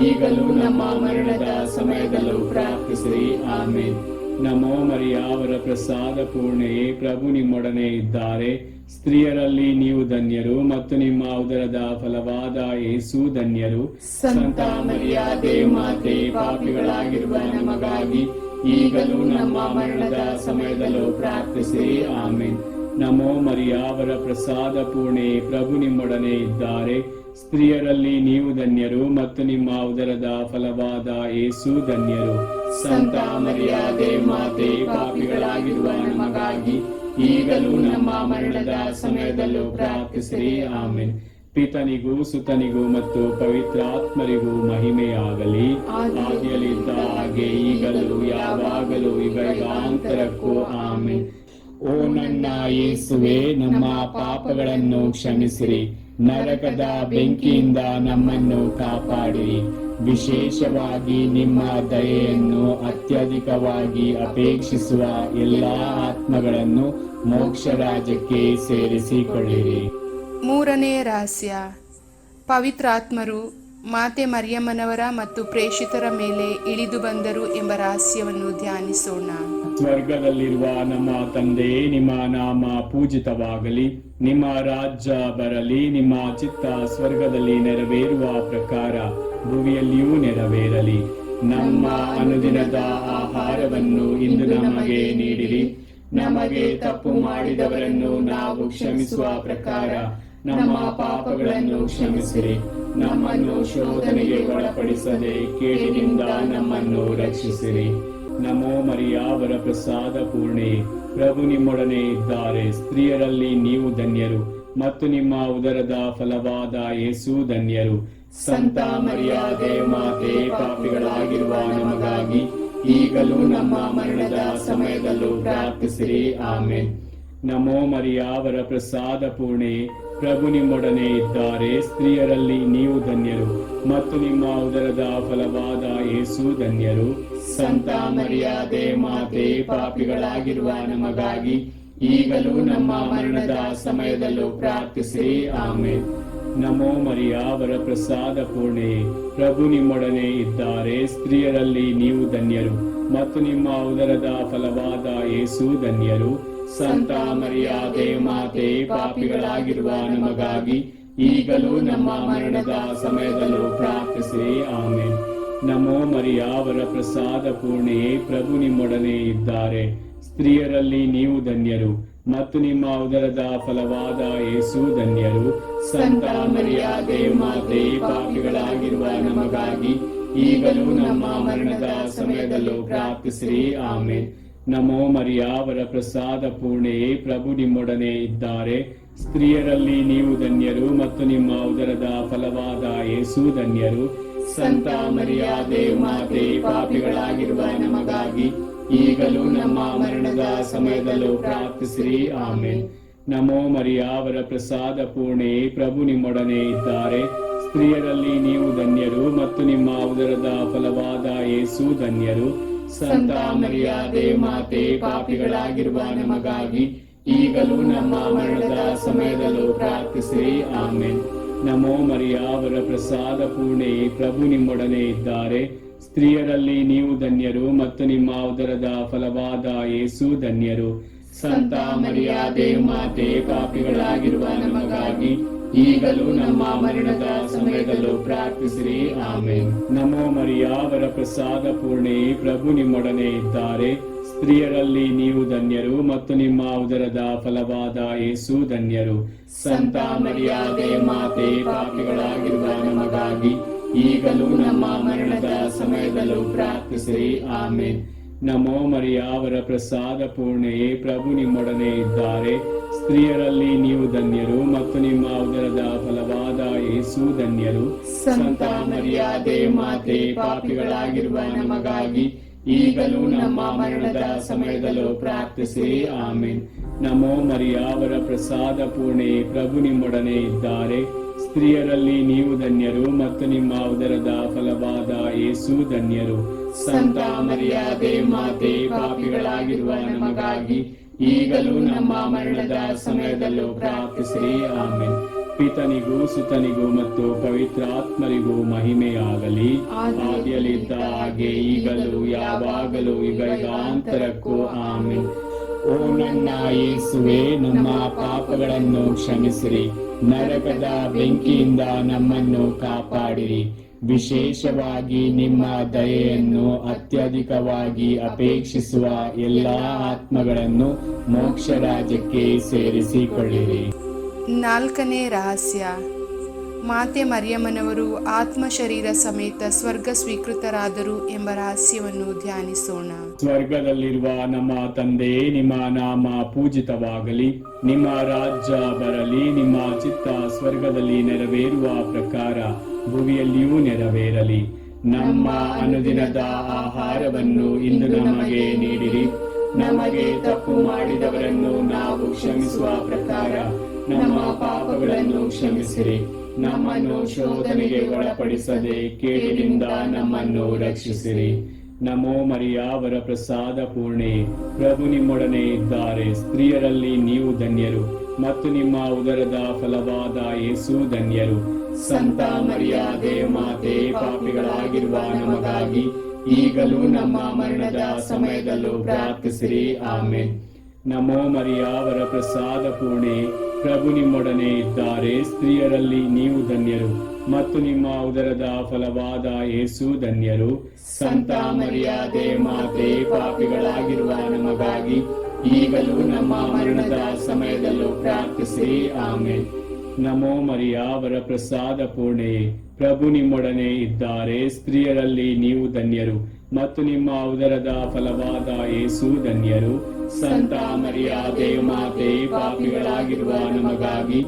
ಈಗಲೂ ನಮ್ಮ ಮರಣದ ಸಮಯದಲ್ಲೂ ಪ್ರಾರ್ಥಿಸಿರಿ. ಆಮೆನ್. ನಮೋ ಮರಿಯ, ವರಪ್ರಸಾದ ಪೂರ್ಣೆಯೇ, ಪ್ರಭು ನಿಮ್ಮೊಡನೆ ಇದ್ದಾರೆ. ಸ್ತ್ರೀಯರಲ್ಲಿ ನೀವು ಧನ್ಯರು ಮತ್ತು ನಿಮ್ಮ ಉದರದ ಫಲವಾದ ಯೇಸು ಧನ್ಯರು. ಸಂತ ಮರಿಯಾದೆ ಮಾತೆ, ಪಾಪಿಗಳಾಗಿರುವ ನಮಗಾಗಿ ಈಗಲೂ ನಮ್ಮ ಮರಣದ ಸಮಯದಲ್ಲೂ ಪ್ರಾರ್ಥಿಸಿರಿ. ಆಮೆನ್. ನಮೋ ಮರಿಯ, ವರಪ್ರಸಾದ ಪೂರ್ಣೆಯೇ, ಪ್ರಭು ನಿಮ್ಮೊಡನೆ ಇದ್ದಾರೆ. ಸ್ತ್ರೀಯರಲ್ಲಿ ನೀವು ಧನ್ಯರು ಮತ್ತು ನಿಮ್ಮ ಉದರದ ಫಲವಾದ ಯೇಸು ಧನ್ಯರು. ಸಂತ ಮರಿಯಾದೆ ಮಾತೆ, ಪಾಪಿಗಳಾಗಿರುವ ನಮಗಾಗಿ ಈಗಲೂ ನಮ್ಮ ಮರಣದ ಸಮಯದಲ್ಲೂ ಪ್ರಾರ್ಥಿಸಿರಿ. ಆಮೆನ್. ಪಿತನಿಗೂ ಸುತನಿಗೂ ಮತ್ತು ಪವಿತ್ರಾತ್ಮರಿಗೂ ಮಹಿಮೆಯಾಗಲಿ. ಆದಿಯಲ್ಲಿದ್ದ ಹಾಗೆ ಈಗಲೂ ಯಾವಾಗಲೂ ಯುಗಾಂತರಕ್ಕೂ. ಆಮೆನ್. ಓ ನನ್ನ ಯೇಸುವೆ, ನಮ್ಮ ಪಾಪಗಳನ್ನು ಕ್ಷಮಿಸಿರಿ, ನರಕದ ಬೆಂಕಿಯಿಂದ ನಮ್ಮನ್ನು ಕಾಪಾಡಿರಿ. ವಿಶೇಷವಾಗಿ ನಿಮ್ಮ ದಯೆಯನ್ನು ಅತ್ಯಧಿಕವಾಗಿ ಅಪೇಕ್ಷಿಸುವ ಎಲ್ಲಾ ಆತ್ಮಗಳನ್ನು ಮೋಕ್ಷ ರಾಜ್ಯಕ್ಕೆ ಸೇರಿಸಿಕೊಳ್ಳಿರಿ. ಮೂರನೇ ರಹಸ್ಯ, ಪವಿತ್ರಾತ್ಮರು ಮಾತೆ ಮರಿಯಮ್ಮನವರ ಮತ್ತು ಪ್ರೇಷಿತರ ಮೇಲೆ ಇಳಿದು ಬಂದರು ಎಂಬ ರಹಸ್ಯವನ್ನು ಧ್ಯಾನಿಸೋಣ. ಸ್ವರ್ಗದಲ್ಲಿರುವ ನಮ್ಮ ತಂದೆ, ನಿಮ್ಮ ನಾಮ ಪೂಜಿತವಾಗಲಿ, ನಿಮ್ಮ ರಾಜ್ಯ ಬರಲಿ, ನಿಮ್ಮ ಚಿತ್ತ ಸ್ವರ್ಗದಲ್ಲಿ ನೆರವೇರುವ ಪ್ರಕಾರ ಭೂಮಿಯಲ್ಲಿಯೂ ನೆರವೇರಲಿ. ನಮ್ಮ ಅನುದಿನದ ಆಹಾರವನ್ನು ಇಂದು ನಮಗೆ ನೀಡಿರಿ. ನಮಗೆ ತಪ್ಪು ಮಾಡಿದವರನ್ನು ನಾವು ಕ್ಷಮಿಸುವ ಪ್ರಕಾರ ನಮ್ಮ ಪಾಪಗಳನ್ನು ಕ್ಷಮಿಸಿರಿ. ನಮ್ಮನ್ನು ಶೋಧನೆಗೆ ಒಳಪಡಿಸದೆ ಕೇಡಿನಿಂದ ನಮ್ಮನ್ನು ರಕ್ಷಿಸಿರಿ. ನಮೋ ಮರಿಯ, ವರಪ್ರಸಾದ ಪೂರ್ಣೆಯೇ, ಪ್ರಭು ನಿಮ್ಮೊಡನೆ ಇದ್ದಾರೆ. ಸ್ತ್ರೀಯರಲ್ಲಿ ನೀವು ಧನ್ಯರು ಮತ್ತು ನಿಮ್ಮ ಉದರದ ಫಲವಾದ ಯೇಸು ಧನ್ಯರು. ಸಂತ ಮರಿಯಾದೆ ಮಾತೆ, ಪಾಪಿಗಳಾಗಿರುವ ನಮಗಾಗಿ ಈಗಲೂ ನಮ್ಮ ಮರಣದ ಸಮಯದಲ್ಲೂ ಪ್ರಾರ್ಥಿಸಿರಿ. ಆಮೆನ್. ನಮೋ ಮರಿಯ, ವರಪ್ರಸಾದ ಪೂರ್ಣೆಯೇ, ಪ್ರಭು ನಿಮ್ಮೊಡನೆ ಇದ್ದಾರೆ. ಸ್ತ್ರೀಯರಲ್ಲಿ ನೀವು ಧನ್ಯರು ಮತ್ತು ನಿಮ್ಮ ಉದರದ ಫಲವಾದ ಯೇಸು ಧನ್ಯರು. ಸಂತ ಮರಿಯಾದೆ ಮಾತೆ, ಪಾಪಿಗಳಾಗಿರುವ ನಮಗಾಗಿ ಈಗಲೂ ನಮ್ಮ ಮರಣದ ಸಮಯದಲ್ಲೂ ಪ್ರಾರ್ಥಿಸಿರಿ. ಆಮೆನ್. ನಮೋ ಮರಿಯ, ವರಪ್ರಸಾದ ಪೂರ್ಣೆಯೇ, ಪ್ರಭು ನಿಮ್ಮೊಡನೆ ಇದ್ದಾರೆ. ಸ್ತ್ರೀಯರಲ್ಲಿ ನೀವು ಧನ್ಯರು ಮತ್ತು ನಿಮ್ಮ ಉದರದ ಫಲವಾದ ಯೇಸು ಧನ್ಯರು. ಸಂತ ಮರಿಯಾದೆ ಮಾತೆ, ಪಾಪಿಗಳಾಗಿರುವ ನಮಗಾಗಿ ಈಗಲೂ ನಮ್ಮ ಮರಣದ ಸಮಯದಲ್ಲೂ ಪ್ರಾರ್ಥಿಸಿರಿ. ಆಮೆನ್. ನಮೋ ಮರಿಯ, ವರಪ್ರಸಾದ ಪೂರ್ಣೆಯೇ, ಪ್ರಭು ನಿಮ್ಮೊಡನೆ ಇದ್ದಾರೆ. ಸ್ತ್ರೀಯರಲ್ಲಿ ನೀವು ಧನ್ಯರು ಮತ್ತು ನಿಮ್ಮ ಉದರದ ಫಲವಾದ ಯೇಸು ಧನ್ಯರು. ಸಂತ ಮರಿಯಾದೆ ಮಾತೆ, ಪಾಪಿಗಳಾಗಿರುವ ನಮಗಾಗಿ ಈಗಲೂ ನಮ್ಮ ಮರಣದ ಸಮಯದಲ್ಲೂ ಪ್ರಾರ್ಥಿಸಿರಿ. ಆಮೆನ್. ನಮೋ ಮರಿಯ, ವರ ಪ್ರಸಾದ ಪೂರ್ಣೆಯೇ, ಪ್ರಭು ನಿಮ್ಮೊಡನೆ ಇದ್ದಾರೆ. ಸ್ತ್ರೀಯರಲ್ಲಿ ನೀವು ಧನ್ಯರು ಮತ್ತು ನಿಮ್ಮ ಉದರದ ಫಲವಾದ ಯೇಸು ಧನ್ಯರು. ಸಂತ ಮರಿಯಾದೆ ಮಾತೆ, ಪಾಪಿಗಳಾಗಿರುವ ನಮಗಾಗಿ ಈಗಲೂ ನಮ್ಮ ಮರಣದ ಸಮಯದಲ್ಲೂ ಪ್ರಾರ್ಥಿಸಿರಿ. ಆಮೆನ್. ನಮೋ ಮರಿಯ, ವರ ಪ್ರಸಾದ ಪೂರ್ಣೆಯೇ, ಪ್ರಭು ನಿಮ್ಮೊಡನೆ ಇದ್ದಾರೆ. ಸ್ತ್ರೀಯರಲ್ಲಿ ನೀವು ಧನ್ಯರು ಮತ್ತು ನಿಮ್ಮ ಉದರದ ಫಲವಾದ ಯೇಸು ಧನ್ಯರು. ಸಂತ ಮರಿಯಾದೆ ಮಾತೆ, ಪಾಪಿಗಳಾಗಿರುವ ನಮಗಾಗಿ ಈಗಲೂ ನಮ್ಮ ಮರಣದ ಸಮಯದಲ್ಲೂ ಪ್ರಾರ್ಥಿಸಿರಿ. ಆಮೆನ್. ನಮೋ ಮರಿಯ, ವರ ಪ್ರಸಾದ ಪೂರ್ಣೆಯೇ, ಪ್ರಭು ನಿಮ್ಮೊಡನೆ ಇದ್ದಾರೆ. ಸ್ತ್ರೀಯರಲ್ಲಿ ನೀವು ಧನ್ಯರು ಮತ್ತು ನಿಮ್ಮ ಉದರದ ಫಲವಾದ ಯೇಸು ಧನ್ಯರು. ಸಂತ ಮರಿಯಾದೆ ಮಾತೆ, ಪಾಪಿಗಳಾಗಿರುವ ನಮಗಾಗಿ ಈಗಲೂ ನಮ್ಮ ಮರಣದ ಸಮಯದಲ್ಲೂ ಪ್ರಾರ್ಥಿಸಿರಿ. ಆಮೆನ್. ನಮೋ ಮರಿಯ, ವರ ಪ್ರಸಾದ ಪೂರ್ಣೆಯೇ, ಪ್ರಭು ನಿಮ್ಮೊಡನೆ ಇದ್ದಾರೆ. ಸ್ತ್ರೀಯರಲ್ಲಿ ನೀವು ಧನ್ಯರು ಮತ್ತು ನಿಮ್ಮ ಉದರದ ಫಲವಾದ ಯೇಸು ಧನ್ಯರು. ಸಂತ ಮರಿಯಾದೆ ಮಾತೆ, ಪಾಪಿಗಳಾಗಿರುವ ನಮಗಾಗಿ ಈಗಲೂ ನಮ್ಮ ಮರಣದ ಸಮಯದಲ್ಲೂ ಪ್ರಾರ್ಥಿಸಿರಿ. ಆಮೆನ್. ನಮೋ ಮರಿಯ, ವರ ಪ್ರಸಾದ ಪೂರ್ಣೆಯೇ, ಪ್ರಭು ನಿಮ್ಮೊಡನೆ ಇದ್ದಾರೆ. ಸ್ತ್ರೀಯರಲ್ಲಿ ನೀವು ಧನ್ಯರು ಮತ್ತು ನಿಮ್ಮ ಉದರದ ಫಲವಾದ ಯೇಸು ಧನ್ಯರು. ಸಂತ ಮರಿಯಾದೆ ಮಾತೆ, ಪಾಪಿಗಳಾಗಿರುವ ನಮಗಾಗಿ ಈಗಲೂ ನಮ್ಮ ಮರಣದ ಸಮಯದಲ್ಲೂ ಪ್ರಾರ್ಥಿಸಿರಿ. ಆಮೆನ್. ನಮೋ ಮರಿಯ, ವರ ಪ್ರಸಾದ ಪೂರ್ಣೆಯೇ, ಪ್ರಭು ನಿಮ್ಮೊಡನೆ ಇದ್ದಾರೆ. ಸ್ತ್ರೀಯರಲ್ಲಿ ನೀವು ಧನ್ಯರು ಮತ್ತು ನಿಮ್ಮ ಉದರದ ಫಲವಾದ ಯೇಸು ಧನ್ಯರು. ಸಂತ ಮರಿಯಾದೆ ಮಾತೆ, ಪಾಪಿಗಳಾಗಿರುವ ನಮಗಾಗಿ ಈಗಲೂ ನಮ್ಮ ಮರಣದ ಸಮಯದಲ್ಲೂ ಪ್ರಾರ್ಥಿಸಿರಿ. ಆಮೆನ್. ಪಿತನಿಗೂ ಸುತನಿಗೂ ಮತ್ತು ಪವಿತ್ರಾತ್ಮರಿಗೂ ಮಹಿಮೆಯಾಗಲಿ, ಆದಿಯಲ್ಲಿದ್ದ ಹಾಗೆ ಈಗಲೂ ಯಾವಾಗಲೂ ಯುಗಾಂತರಕ್ಕೂ. ಆಮೆನ್. ಓ ನನ್ನ ಯೇಸುವೆ, ನಮ್ಮ ಪಾಪಗಳನ್ನು ಕ್ಷಮಿಸಿರಿ, ನರಕದ ಬೆಂಕಿಯಿಂದ ನಮ್ಮನ್ನು ಕಾಪಾಡಿರಿ. ವಿಶೇಷವಾಗಿ ನಿಮ್ಮ ದಯೆಯನ್ನು ಅತ್ಯಧಿಕವಾಗಿ ಅಪೇಕ್ಷಿಸುವ ಎಲ್ಲಾ ಆತ್ಮಗಳನ್ನು ಮೋಕ್ಷ ರಾಜ್ಯಕ್ಕೆ ಸೇರಿಸಿಕೊಳ್ಳಿರಿ. 4ನೇ ರಹಸ್ಯ, ಮಾತೆ ಮರಿಯಮ್ಮನವರು ಆತ್ಮ ಶರೀರ ಸಮೇತ ಸ್ವರ್ಗ ಸ್ವೀಕೃತರಾದರು ಎಂಬ ರಹಸ್ಯವನ್ನು ಧ್ಯಾನಿಸೋಣ. ಸ್ವರ್ಗದಲ್ಲಿರುವ ನಮ್ಮ ತಂದೆ, ನಿಮ್ಮ ನಾಮ ಪೂಜಿತವಾಗಲಿ, ನಿಮ್ಮ ರಾಜ್ಯ ಬರಲಿ, ನಿಮ್ಮ ಚಿತ್ತ ಸ್ವರ್ಗದಲ್ಲಿ ನೆರವೇರುವ ಪ್ರಕಾರ ಭೂಮಿಯಲ್ಲಿಯೂ ನೆರವೇರಲಿ. ನಮ್ಮ ಅನುದಿನದ ಆಹಾರವನ್ನು ಇಂದು ನಮಗೆ ನೀಡಿರಿ. ನಮಗೆ ತಪ್ಪು ಮಾಡಿದವರನ್ನು ನಾವು ಕ್ಷಮಿಸುವ ಪ್ರಕಾರ ನಮ್ಮ ಪಾಪಗಳನ್ನು ಕ್ಷಮಿಸಿರಿ. ನಮ್ಮನ್ನು ಶೋಧನೆಗೆ ಒಳಪಡಿಸದೆ ಕೇಡಿನಿಂದ ನಮ್ಮನ್ನು ರಕ್ಷಿಸಿರಿ. ನಮೋ ಮರಿಯ, ವರ ಪ್ರಸಾದ ಪೂರ್ಣೆ, ಪ್ರಭು ನಿಮ್ಮೊಡನೆ ಇದ್ದಾರೆ. ಸ್ತ್ರೀಯರಲ್ಲಿ ನೀವು ಧನ್ಯರು ಮತ್ತು ನಿಮ್ಮ ಉದರದ ಫಲವಾದ ಯೇಸು ಧನ್ಯರು. ಸಂತ ಮರಿಯಾದೆ ಮಾತೆ, ಪಾಪಿಗಳಾಗಿರುವ ನಮಗಾಗಿ ಈಗಲೂ ನಮ್ಮ ಮರಣದ ಸಮಯದಲ್ಲೂ ಪ್ರಾರ್ಥಿಸಿರಿ. ಆಮೆನ್. ನಮೋ ಮರಿಯ, ವರ ಪ್ರಸಾದ ಪೂರ್ಣೆ, ಪ್ರಭು ನಿಮ್ಮೊಡನೆ ಇದ್ದಾರೆ. ಸ್ತ್ರೀಯರಲ್ಲಿ ನೀವು ಧನ್ಯರು ಮತ್ತು ನಿಮ್ಮ ಉದರದ ಫಲವಾದ ಯೇಸು ಧನ್ಯರು. ಸಂತ ಮರಿಯಾದೆ ಮಾತೆ, ಪಾಪಿಗಳಾಗಿರುವ ನಮಗಾಗಿ ಈಗಲೂ ನಮ್ಮ ಮರಣದ ಸಮಯದಲ್ಲೂ ಪ್ರಾರ್ಥಿಸಿರಿ. ಆಮೆನ್. ನಮೋ ಮರಿಯ, ವರ ಪ್ರಸಾದ ಪೂರ್ಣೆ, ಪ್ರಭು ನಿಮ್ಮೊಡನೆ ಇದ್ದಾರೆ. ಸ್ತ್ರೀಯರಲ್ಲಿ ನೀವು ಧನ್ಯರು ಮತ್ತು ನಿಮ್ಮ ಉದರದ ಫಲವಾದ ಯೇಸು ಧನ್ಯರು. ಸಂತ ಮರಿಯಾದೆ ಮಾತೆ, ಪಾಪಿಗಳಾಗಿರುವ ನಮಗಾಗಿ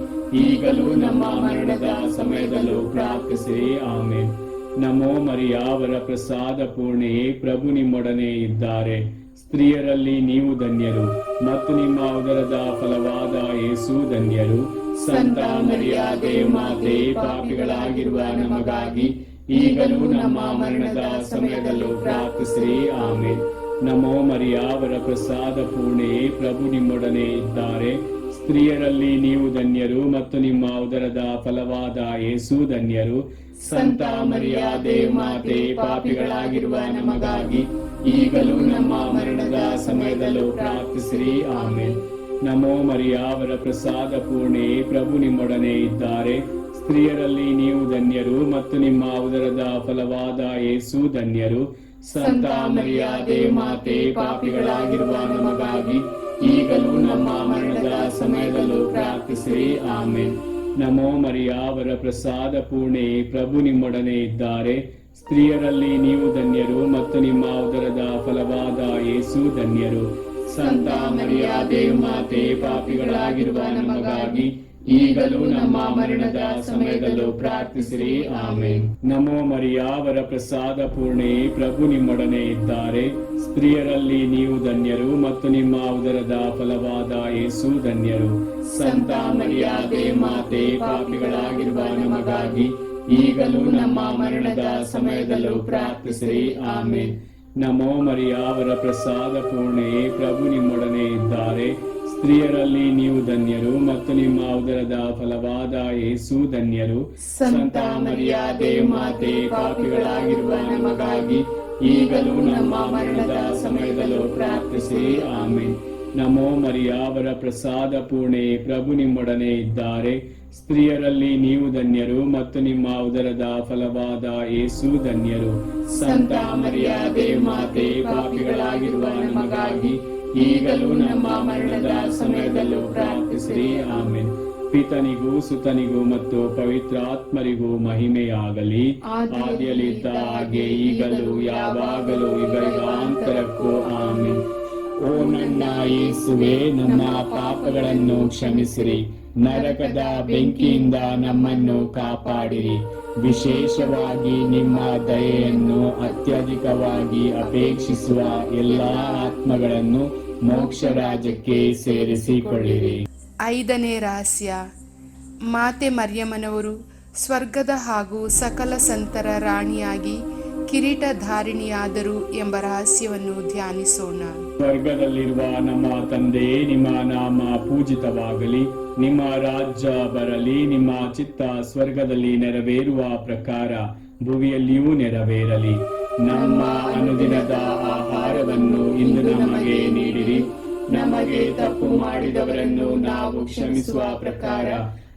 ಈಗಲೂ ನಮ್ಮ ಮರಣದ ಸಮಯದಲ್ಲೂ ಪ್ರಾರ್ಥಿಸಿರಿ. ಆಮೆನ್. ನಮೋ ಮರಿಯ, ವರ ಪ್ರಸಾದ ಪೂರ್ಣೆ, ಪ್ರಭು ನಿಮ್ಮೊಡನೆ ಇದ್ದಾರೆ. ಸ್ತ್ರೀಯರಲ್ಲಿ ನೀವು ಧನ್ಯರು ಮತ್ತು ನಿಮ್ಮ ಉದರದ ಫಲವಾದ ಯೇಸು ಧನ್ಯರು. ಸಂತ ಮರಿಯಾದೆ ಮಾತೆ, ಪಾಪಿಗಳಾಗಿರುವ ನಮಗಾಗಿ ಈಗಲೂ ನಮ್ಮ ಮರಣದ ಸಮಯದಲ್ಲೂ ಪ್ರಾರ್ಥಿಸಿರಿ. ಆಮೆನ್. ನಮೋ ಮರಿಯ, ವರ ಪ್ರಸಾದ ಪೂರ್ಣೆ, ಪ್ರಭು ನಿಮ್ಮೊಡನೆ ಇದ್ದಾರೆ. ಸ್ತ್ರೀಯರಲ್ಲಿ ನೀವು ಧನ್ಯರು ಮತ್ತು ನಿಮ್ಮ ಉದರದ ಫಲವಾದ ಯೇಸು ಧನ್ಯರು. ಸಂತ ಮರಿಯಾದೆ ಮಾತೆ, ಪಾಪಿಗಳಾಗಿರುವ ನಮಗಾಗಿ ಈಗಲೂ ನಮ್ಮ ಮರಣದ ಸಮಯದಲ್ಲೂ ಪ್ರಾರ್ಥಿಸಿರಿ. ಆಮೆನ್. ನಮೋ ಮರಿಯ, ವರ ಪ್ರಸಾದ ಪೂರ್ಣೆ, ಪ್ರಭು ನಿಮ್ಮೊಡನೆ ಇದ್ದಾರೆ. ಸ್ತ್ರೀಯರಲ್ಲಿ ನೀವು ಧನ್ಯರು ಮತ್ತು ನಿಮ್ಮ ಉದರದ ಫಲವಾದ ಯೇಸು ಧನ್ಯರು. ಸಂತ ಮರಿಯಾದೆ ಮಾತೆ, ಪಾಪಿಗಳಾಗಿರುವ ನಮಗಾಗಿ ಈಗಲೂ ನಮ್ಮ ಮರಣದ ಸಮಯದಲ್ಲೂ ಪ್ರಾರ್ಥಿಸಿರಿ. ಆಮೇನ್. ನಮೋ ಮರಿಯ, ವರ ಪ್ರಸಾದ ಪೂರ್ಣೆ, ಪ್ರಭು ನಿಮ್ಮೊಡನೆ ಇದ್ದಾರೆ. ಸ್ತ್ರೀಯರಲ್ಲಿ ನೀವು ಧನ್ಯರು ಮತ್ತು ನಿಮ್ಮ ಉದರದ ಫಲವಾದ ಯೇಸು ಧನ್ಯರು. ಸಂತ ಮರಿಯ ದೇವಮಾತೆ, ಪಾಪಿಗಳಾಗಿರುವ ನಮಗಾಗಿ ಈಗಲೂ ನಮ್ಮ ಮರಣದ ಸಮಯದಲ್ಲೂ ಪ್ರಾರ್ಥಿಸಿರಿ. ಆಮೇನ್. ನಮೋ ಮರಿಯ, ವರ ಪ್ರಸಾದ ಪೂರ್ಣೆ, ಪ್ರಭು ನಿಮ್ಮೊಡನೆ ಇದ್ದಾರೆ. ಸ್ತ್ರೀಯರಲ್ಲಿ ನೀವು ಧನ್ಯರು ಮತ್ತು ನಿಮ್ಮ ಉದರದ ಫಲವಾದ ಯೇಸು ಧನ್ಯರು. ಸಂತ ಮರಿಯ ದೇವಮಾತೆ, ಪಾಪಿಗಳಾಗಿರುವ ನಮಗಾಗಿ ಈಗಲೂ ನಮ್ಮ ಮರಣದ ಸಮಯದಲ್ಲೂ ಪ್ರಾರ್ಥಿಸಿರಿ. ಆಮೇನ್. ನಮೋ ಮರಿಯ, ವರ ಪ್ರಸಾದ ಪೂರ್ಣೆ, ಪ್ರಭು ನಿಮ್ಮೊಡನೆ ಇದ್ದಾರೆ. ಸ್ತ್ರೀಯರಲ್ಲಿ ನೀವು ಧನ್ಯರು ಮತ್ತು ನಿಮ್ಮ ಉದರದ ಫಲವಾದ ಯೇಸು ಧನ್ಯರು. ಸಂತ ಮರಿಯ ದೇವಮಾತೆ, ಪಾಪಿಗಳಾಗಿರುವ ನಮಗಾಗಿ ಈಗಲೂ ನಮ್ಮ ಮರಣದ ಸಮಯದಲ್ಲೂ ಪ್ರಾರ್ಥಿಸಿರಿ. ಆಮೇನ್. ನಮೋ ಮರಿಯ, ವರ ಪ್ರಸಾದ ಪೂರ್ಣೆ, ಪ್ರಭು ನಿಮ್ಮೊಡನೆ ಇದ್ದಾರೆ. ಸ್ತ್ರೀಯರಲ್ಲಿ ನೀವು ಧನ್ಯರು ಮತ್ತು ನಿಮ್ಮ ಉದರದ ಫಲವಾದ ಯೇಸು ಧನ್ಯರು. ಸಂತ ಮರಿಯ ದೇವಮಾತೆ, ಪಾಪಿಗಳಾಗಿರುವ ನಮಗಾಗಿ ಈಗಲೂ ನಮ್ಮ ಮರಣದ ಸಮಯದಲ್ಲೂ ಪ್ರಾರ್ಥಿಸಿರಿ. ಆಮೇನ್. ಪಿತನಿಗೂ ಸುತನಿಗೂ ಮತ್ತು ಪವಿತ್ರಾತ್ಮರಿಗೂ ಮಹಿಮೆಯಾಗಲಿ, ಆದಿಯಲ್ಲಿದ್ದ ಹಾಗೆ ಈಗಲೂ ಯಾವಾಗಲೂ ಯುಗಾಂತರಕ್ಕೂ. ಆಮೇನ್. ಓ ನನ್ನ ಯೇಸುವೆ, ನಮ್ಮ ಪಾಪಗಳನ್ನು ಕ್ಷಮಿಸಿರಿ, ನರಕದ ಬೆಂಕಿಯಿಂದ ನಮ್ಮನ್ನು ಕಾಪಾಡಿರಿ. ವಿಶೇಷವಾಗಿ ನಿಮ್ಮ ದಯೆಯನ್ನು ಅತ್ಯಧಿಕವಾಗಿ ಅಪೇಕ್ಷಿಸುವ ಎಲ್ಲಾ ಆತ್ಮಗಳನ್ನು ಮೋಕ್ಷ ರಾಜ್ಯಕ್ಕೆ ಸೇರಿಸಿಕೊಳ್ಳಿರಿ. 5ನೇ ರಹಸ್ಯ, ಮಾತೆ ಮರಿಯಮ್ಮನವರು ಸ್ವರ್ಗದ ಹಾಗೂ ಸಕಲ ಸಂತರ ರಾಣಿಯಾಗಿ ಕಿರೀಟಧಾರಿಣಿಯಾದರು ಎಂಬ ರಹಸ್ಯವನ್ನು ಧ್ಯಾನಿಸೋಣ. ಸ್ವರ್ಗದಲ್ಲಿರುವ ನಮ್ಮ ತಂದೆ, ನಿಮ್ಮ ನಾಮ ಪೂಜಿತವಾಗಲಿ, ನಿಮ್ಮ ರಾಜ್ಯ ಬರಲಿ, ನಿಮ್ಮ ಚಿತ್ತ ಸ್ವರ್ಗದಲ್ಲಿ ನೆರವೇರುವ ಪ್ರಕಾರ ಭುವಿಯಲ್ಲಿಯೂ ನೆರವೇರಲಿ. ನಮ್ಮ ಅನುದಿನದ ಆಹಾರವನ್ನು ಇಂದು ನಮಗೆ ನೀಡಿರಿ. ನಮಗೆ ತಪ್ಪು ಮಾಡಿದವರನ್ನು ನಾವು ಕ್ಷಮಿಸುವ ಪ್ರಕಾರ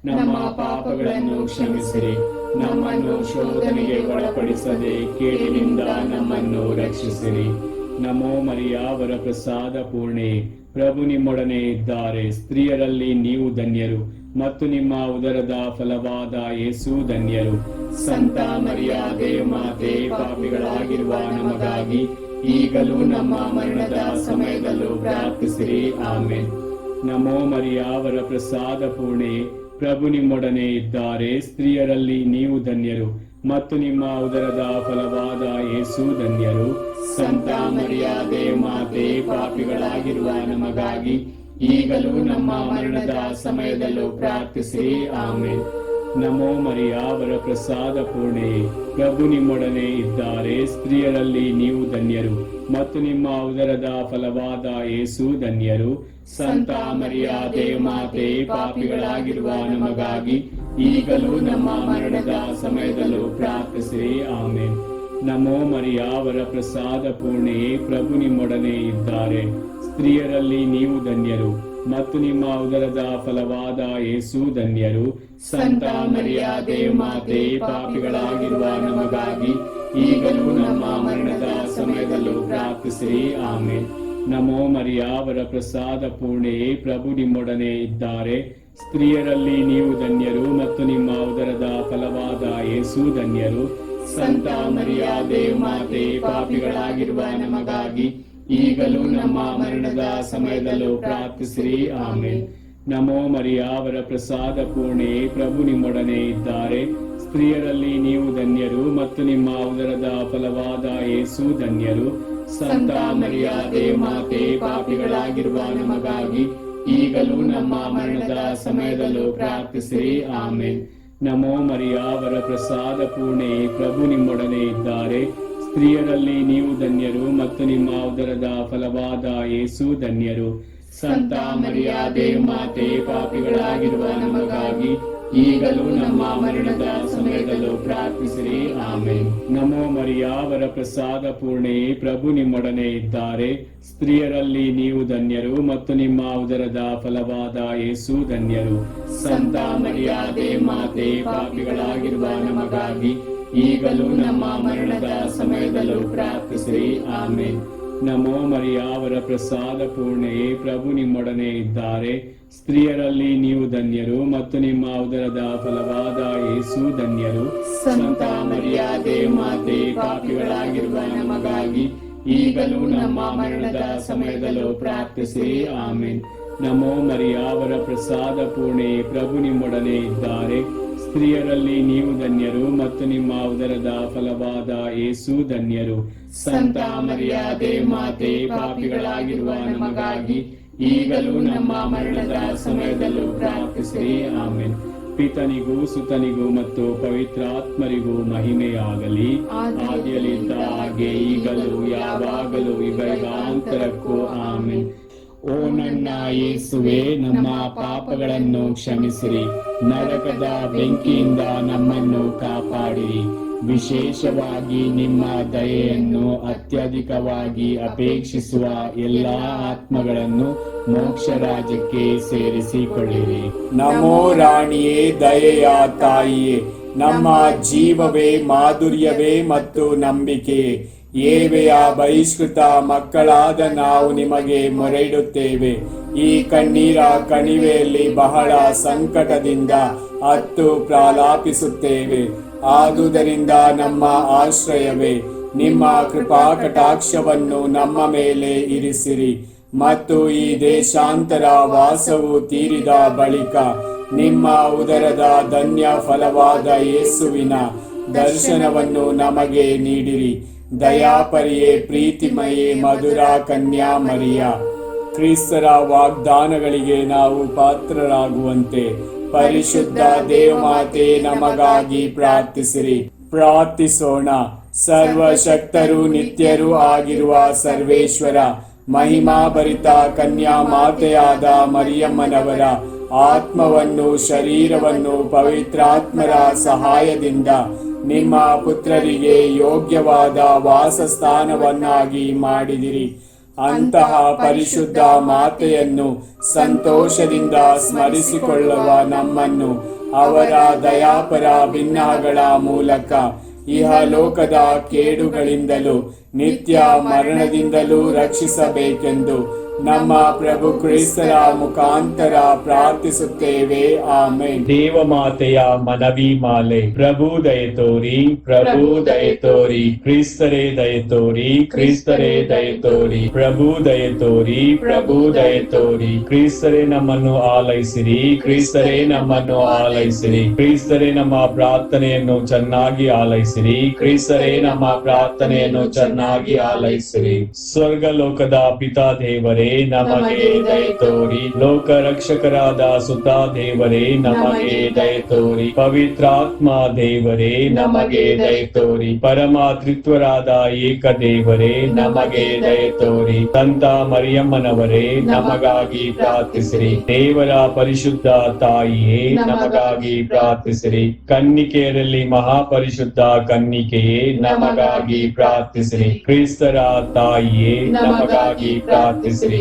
ನಮ್ಮ ಪಾಪಗಳನ್ನು ಕ್ಷಮಿಸಿರಿ. ನಮ್ಮನ್ನು ಶೋಧನೆಗೆ ಒಳಪಡಿಸದೆ ಕೇಡಿನಿಂದ ನಮ್ಮನ್ನು ರಕ್ಷಿಸಿರಿ. ನಮೋ ಮರಿಯ, ವರ ಪ್ರಸಾದ ಪೂರ್ಣೆ, ಪ್ರಭು ನಿಮ್ಮೊಡನೆ ಇದ್ದಾರೆ. ಸ್ತ್ರೀಯರಲ್ಲಿ ನೀವು ಧನ್ಯರು ಮತ್ತು ನಿಮ್ಮ ಉದರದ ಫಲವಾದ ಯೇಸು ಧನ್ಯರು. ಸಂತ ಮರಿಯ ದೇವಮಾತೆ, ಪಾಪಿಗಳಾಗಿರುವ ನಮಗಾಗಿ ಈಗಲೂ ನಮ್ಮ ಮರಣದ ಸಮಯದಲ್ಲೂ ಪ್ರಾರ್ಥಿಸಿರಿ. ಆಮೇನ್. ನಮೋ ಮರಿಯ, ವರ ಪ್ರಸಾದ ಪೂರ್ಣೆ, ಪ್ರಭು ನಿಮ್ಮೊಡನೆ ಇದ್ದಾರೆ. ಸ್ತ್ರೀಯರಲ್ಲಿ ನೀವು ಧನ್ಯರು ಮತ್ತು ನಿಮ್ಮ ಉದರದ ಫಲವಾದ ಯೇಸು ಧನ್ಯರು. ಸಂತ ಮರಿಯ ದೇವಮಾತೆ, ಪಾಪಿಗಳಾಗಿರುವ ನಮಗಾಗಿ ಈಗಲೂ ನಮ್ಮ ಮರಣದ ಸಮಯದಲ್ಲೂ ಪ್ರಾರ್ಥಿಸಿರಿ. ಆಮೇನ್. ನಮೋ ಮರಿಯ, ವರ ಪ್ರಸಾದ ಪೂರ್ಣೆ, ಪ್ರಭು ನಿಮ್ಮೊಡನೆ ಇದ್ದಾರೆ. ಸ್ತ್ರೀಯರಲ್ಲಿ ನೀವು ಧನ್ಯರು ಮತ್ತು ನಿಮ್ಮ ಉದರದ ಫಲವಾದ ಯೇಸು ಧನ್ಯರು. ಸಂತ ಮರಿಯ ದೇವಮಾತೆ, ಪಾಪಿಗಳಾಗಿರುವ ನಮಗಾಗಿ ಈಗಲೂ ನಮ್ಮ ಮರಣದ ಸಮಯದಲ್ಲೂ ಪ್ರಾರ್ಥಿಸಿರಿ. ಆಮೇನ್. ನಮೋ ಮರಿಯ, ವರ ಪ್ರಸಾದ ಪೂರ್ಣೆ, ಪ್ರಭು ನಿಮ್ಮೊಡನೆ ಇದ್ದಾರೆ. ಸ್ತ್ರೀಯರಲ್ಲಿ ನೀವು ಧನ್ಯರು ಮತ್ತು ನಿಮ್ಮ ಉದರದ ಫಲವಾದ ಯೇಸು ಧನ್ಯರು. ಸಂತ ಮರಿಯ ದೇವಮಾತೆ, ಪಾಪಿಗಳಾಗಿರುವ ನಮಗಾಗಿ ಈಗಲೂ ನಮ್ಮ ಮರಣದ ಸಮಯದಲ್ಲೂ ಪ್ರಾರ್ಥಿಸಿರಿ. ಆಮೇನ್. ನಮೋ ಮರಿಯ, ವರ ಪ್ರಸಾದ ಪೂರ್ಣೆ, ಪ್ರಭು ನಿಮ್ಮೊಡನೆ ಇದ್ದಾರೆ. ಸ್ತ್ರೀಯರಲ್ಲಿ ನೀವು ಧನ್ಯರು ಮತ್ತು ನಿಮ್ಮ ಉದರದ ಫಲವಾದ ಯೇಸು ಧನ್ಯರು. ಸಂತ ಮರಿಯ ದೇವಮಾತೆ, ಪಾಪಿಗಳಾಗಿರುವ ನಮಗಾಗಿ ಈಗಲೂ ನಮ್ಮ ಮರಣದ ಸಮಯದಲ್ಲೂ ಪ್ರಾರ್ಥಿಸಿರಿ. ಆಮೇನ್. ನಮೋ ಮರಿಯ, ವರ ಪ್ರಸಾದ ಪೂರ್ಣೆ, ಪ್ರಭು ನಿಮ್ಮೊಡನೆ ಇದ್ದಾರೆ. ಸ್ತ್ರೀಯರಲ್ಲಿ ನೀವು ಧನ್ಯರು ಮತ್ತು ನಿಮ್ಮ ಉದರದ ಫಲವಾದ ಯೇಸು ಧನ್ಯರು. ಸಂತ ಮರಿಯ ದೇವಮಾತೆ, ಪಾಪಿಗಳಾಗಿರುವ ನಮಗಾಗಿ ಈಗಲೂ ನಮ್ಮ ಮರಣದ ಸಮಯದಲ್ಲೂ ಪ್ರಾರ್ಥಿಸಿರಿ. ಆಮೇನ್. ನಮೋ ಮರಿಯ, ವರ ಪ್ರಸಾದ ಪೂರ್ಣೆ, ಪ್ರಭು ನಿಮ್ಮೊಡನೆ ಇದ್ದಾರೆ. ಸ್ತ್ರೀಯರಲ್ಲಿ ನೀವು ಧನ್ಯರು ಮತ್ತು ನಿಮ್ಮ ಉದರದ ಫಲವಾದ ಯೇಸು ಧನ್ಯರು. ಸಂತ ಮರಿಯ ದೇವಮಾತೆ, ಪಾಪಿಗಳಾಗಿರುವ ನಮಗಾಗಿ ಈಗಲೂ ನಮ್ಮ ಮರಣದ ಸಮಯದಲ್ಲೂ ಪ್ರಾರ್ಥಿಸಿರಿ. ಆಮೇನ್. ನಮೋ ಮರಿಯ, ವರ ಪ್ರಸಾದ ಪೂರ್ಣೆ, ಪ್ರಭು ನಿಮ್ಮೊಡನೆ ಇದ್ದಾರೆ. ಸ್ತ್ರೀಯರಲ್ಲಿ ನೀವು ಧನ್ಯರು ಮತ್ತು ನಿಮ್ಮ ಉದರದ ಫಲವಾದ ಯೇಸು ಧನ್ಯರು. ಸಂತ ಮರಿಯ ದೇವಮಾತೆ, ಪಾಪಿಗಳಾಗಿರುವ ನಮಗಾಗಿ ಈಗಲೂ ನಮ್ಮ ಮರಣದ ಸಮಯದಲ್ಲೂ ಪ್ರಾರ್ಥಿಸಿರಿ. ಆಮೇನ್. ನಮೋ ಮರಿಯ ಅವರ ಪ್ರಸಾದ ಪೂರ್ಣೆಯೇ, ಪ್ರಭು ನಿಮ್ಮೊಡನೆ ಇದ್ದಾರೆ. ಸ್ತ್ರೀಯರಲ್ಲಿ ನೀವು ಧನ್ಯರು ಮತ್ತು ನಿಮ್ಮ ಉದರದ ಫಲವಾದ ಯೇಸು ಧನ್ಯರು. ಸಂತ ಮರಿಯ ದೇವಮಾತೆ, ಪಾಪಿಗಳಾಗಿರುವ ನಮಗಾಗಿ ಈಗಲೂ ನಮ್ಮ ಮರಣದ ಸಮಯದಲ್ಲೂ ಪ್ರಾರ್ಥಿಸಿರಿ. ಆಮೆನ್. ನಮೋ ಮರಿಯ ಅವರ ಪ್ರಸಾದ ಪೂರ್ಣೆ, ಪ್ರಭು ನಿಮ್ಮೊಡನೆ ಇದ್ದಾರೆ. ಸ್ತ್ರೀಯರಲ್ಲಿ ನೀವು ಧನ್ಯರು ಮತ್ತು ನಿಮ್ಮ ಉದರದ ಫಲವಾದ ಯೇಸು ಧನ್ಯರು. ಸಂತ ಮರಿಯ ದೇವಮಾತೆ, ಪಾಪಿಗಳಾಗಿರುವ ನಮಗಾಗಿ ಈಗಲೂ ನಮ್ಮ ಮರಣದ ಸಮಯದಲ್ಲೂ ಪ್ರಾರ್ಥಿಸಿರಿ. ಆಮೆನ್. ಪಿತನಿಗೂ ಸುತನಿಗೂ ಮತ್ತು ಪವಿತ್ರಾತ್ಮರಿಗೂ ಮಹಿಮೆಯಾಗಲಿ, ಆದಿಯಲ್ಲಿದ್ದ ಹಾಗೆ ಈಗಲೂ ಯಾವಾಗಲೂ ಯುಗಾಂತರಕ್ಕೂ. ಆಮೆನ್. ಓ ನನ್ನ ಯೇಸುವೆ, ನಮ್ಮ ಪಾಪಗಳನ್ನು ಕ್ಷಮಿಸಿರಿ, ನರಕದ ಬೆಂಕಿಯಿಂದ ನಮ್ಮನ್ನು ಕಾಪಾಡಿರಿ. ವಿಶೇಷವಾಗಿ ನಿಮ್ಮ ದಯೆಯನ್ನು ಅತ್ಯಧಿಕವಾಗಿ ಅಪೇಕ್ಷಿಸುವ ಎಲ್ಲಾ ಆತ್ಮಗಳನ್ನು ಮೋಕ್ಷ ರಾಜ್ಯಕ್ಕೆ ಸೇರಿಸಿಕೊಳ್ಳಿರಿ. ನಮೋ ರಾಣಿಯೇ, ದಯೆಯ ತಾಯಿಯೇ, ನಮ್ಮ ಜೀವವೇ, ಮಾಧುರ್ಯವೇ ಮತ್ತು ನಂಬಿಕೆಯೇ, ಏವೆಯ ಬಹಿಷ್ಕೃತ ಮಕ್ಕಳಾದ ನಾವು ನಿಮಗೆ ಮೊರೆಯಿಡುತ್ತೇವೆ. ಈ ಕಣ್ಣೀರ ಕಣಿವೆಯಲ್ಲಿ ಬಹಳ ಸಂಕಟದಿಂದ ಅತ್ತು ಪ್ರಲಾಪಿಸುತ್ತೇವೆ. ಆದುದರಿಂದ ನಮ್ಮ ಆಶ್ರಯವೇ, ನಿಮ್ಮ ಕೃಪಾ ಕಟಾಕ್ಷವನ್ನು ನಮ್ಮ ಮೇಲೆ ಇರಿಸಿರಿ ಮತ್ತು ಈ ದೇಶಾಂತರ ವಾಸವು ತೀರಿದ ಬಳಿಕ ನಿಮ್ಮ ಉದರದ ಧನ್ಯ ಫಲವಾದ ಯೇಸುವಿನ ದರ್ಶನವನ್ನು ನಮಗೆ ನೀಡಿರಿ. ದಯಾಪರಿಯೇ, ಪ್ರೀತಿಮಯೇ, ಮಧುರ ಕನ್ಯಾ ಮರಿಯ, ಕ್ರಿಸ್ತರ ವಾಗ್ದಾನಗಳಿಗೆ ನಾವು ಪಾತ್ರರಾಗುವಂತೆ ಪರಿಶುದ್ಧ ದೇವಮಾತೆ ನಮಗಾಗಿ ಪ್ರಾರ್ಥಿಸಿರಿ. ಪ್ರಾರ್ಥಿಸೋಣ. ಸರ್ವಶಕ್ತರು ನಿತ್ಯರೂ ಆಗಿರುವ ಸರ್ವೇಶ್ವರ, ಮಹಿಮಾಭರಿತ ಕನ್ಯಾ ಮಾತೆಯಾದ ಮರಿಯಮ್ಮನವರ ಆತ್ಮವನ್ನು ಶರೀರವನ್ನು ಪವಿತ್ರಾತ್ಮರ ಸಹಾಯದಿಂದ ನಿಮ್ಮ ಪುತ್ರರಿಗೆ ಯೋಗ್ಯವಾದ ವಾಸಸ್ಥಾನವನ್ನಾಗಿ ಮಾಡಿದಿರಿ. ಅಂತಹ ಪರಿಶುದ್ಧ ಮಾತೆಯನ್ನು ಸಂತೋಷದಿಂದ ಸ್ಮರಿಸಿಕೊಳ್ಳುವ ನಮ್ಮನ್ನು ಅವರ ದಯಾಪರ ಭಿನ್ನಗಳ ಮೂಲಕ ಇಹಲೋಕದ ಕೇಡುಗಳಿಂದಲೂ ನಿತ್ಯ ಮರಣದಿಂದಲೂ ರಕ್ಷಿಸಬೇಕೆಂದು ನಮ್ಮ ಪ್ರಭು ಕ್ರಿಸ್ತರ ಮುಖಾಂತರ ಪ್ರಾರ್ಥಿಸುತ್ತೇವೆ. ಆಮೆನ್. ದೇವಮಾತೆಯ ಮನವಿ ಮಾಲೆ. ಪ್ರಭು ದಯೆ ತೋರಿ, ಪ್ರಭು ದಯೆ ತೋರಿ, ಕ್ರಿಸ್ತರೇ ದಯೆ ತೋರಿ, ಕ್ರಿಸ್ತರೇ ದಯೆ ತೋರಿ, ಪ್ರಭು ದಯೆ ತೋರಿ, ಪ್ರಭು ದಯೆ ತೋರಿ, ಕ್ರಿಸ್ತರೇ ನಮ್ಮನ್ನು ಆಲೈಸಿರಿ, ಕ್ರಿಸ್ತರೇ ನಮ್ಮನ್ನು ಆಲೈಸಿರಿ, ಕ್ರಿಸ್ತರೇ ನಮ್ಮ ಪ್ರಾರ್ಥನೆಯನ್ನು ಚೆನ್ನಾಗಿ ಆಲೈಸಿರಿ, ಕ್ರಿಸ್ತರೇ ನಮ್ಮ ಪ್ರಾರ್ಥನೆಯನ್ನು ಚೆನ್ನಾಗಿ ಆಲೈಸಿರಿ. ಸ್ವರ್ಗ ಲೋಕದ ಪಿತಾ ದೇವರೇ ನಮಗೆ ದಯೆ ತೋರಿ, ಲೋಕ ರಕ್ಷಕರಾದ ಸುತ ದೇವರೇ ನಮಗೆ ದಯೆ ತೋರಿ, ಪವಿತ್ರಾತ್ಮ ದೇವರೇ ನಮಗೆ ದಯೆ ತೋರಿ, ಪರಮ ತ್ರಿತ್ವರಾದ ಏಕ ದೇವರೇ ನಮಗೆ ದಯೆ ತೋರಿ, ಸಂತ ಮರಿಯಮ್ಮನವರೇ ನಮಗಾಗಿ ಪ್ರಾರ್ಥಿಸಿರಿ. ದೇವರ ಪರಿಶುದ್ಧ ತಾಯಿಯೇ ನಮಗಾಗಿ ಪ್ರಾರ್ಥಿಸಿರಿ. ಕನ್ನಿಕೆಯರಲ್ಲಿ ಮಹಾಪರಿಶುದ್ಧ ಕನ್ನಿಕೆಯೇ ನಮಗಾಗಿ ಪ್ರಾರ್ಥಿಸಿರಿ. ಕ್ರಿಸ್ತರ ತಾಯಿಯೇ ನಮಗಾಗಿ ಪ್ರಾರ್ಥಿಸಿರಿ.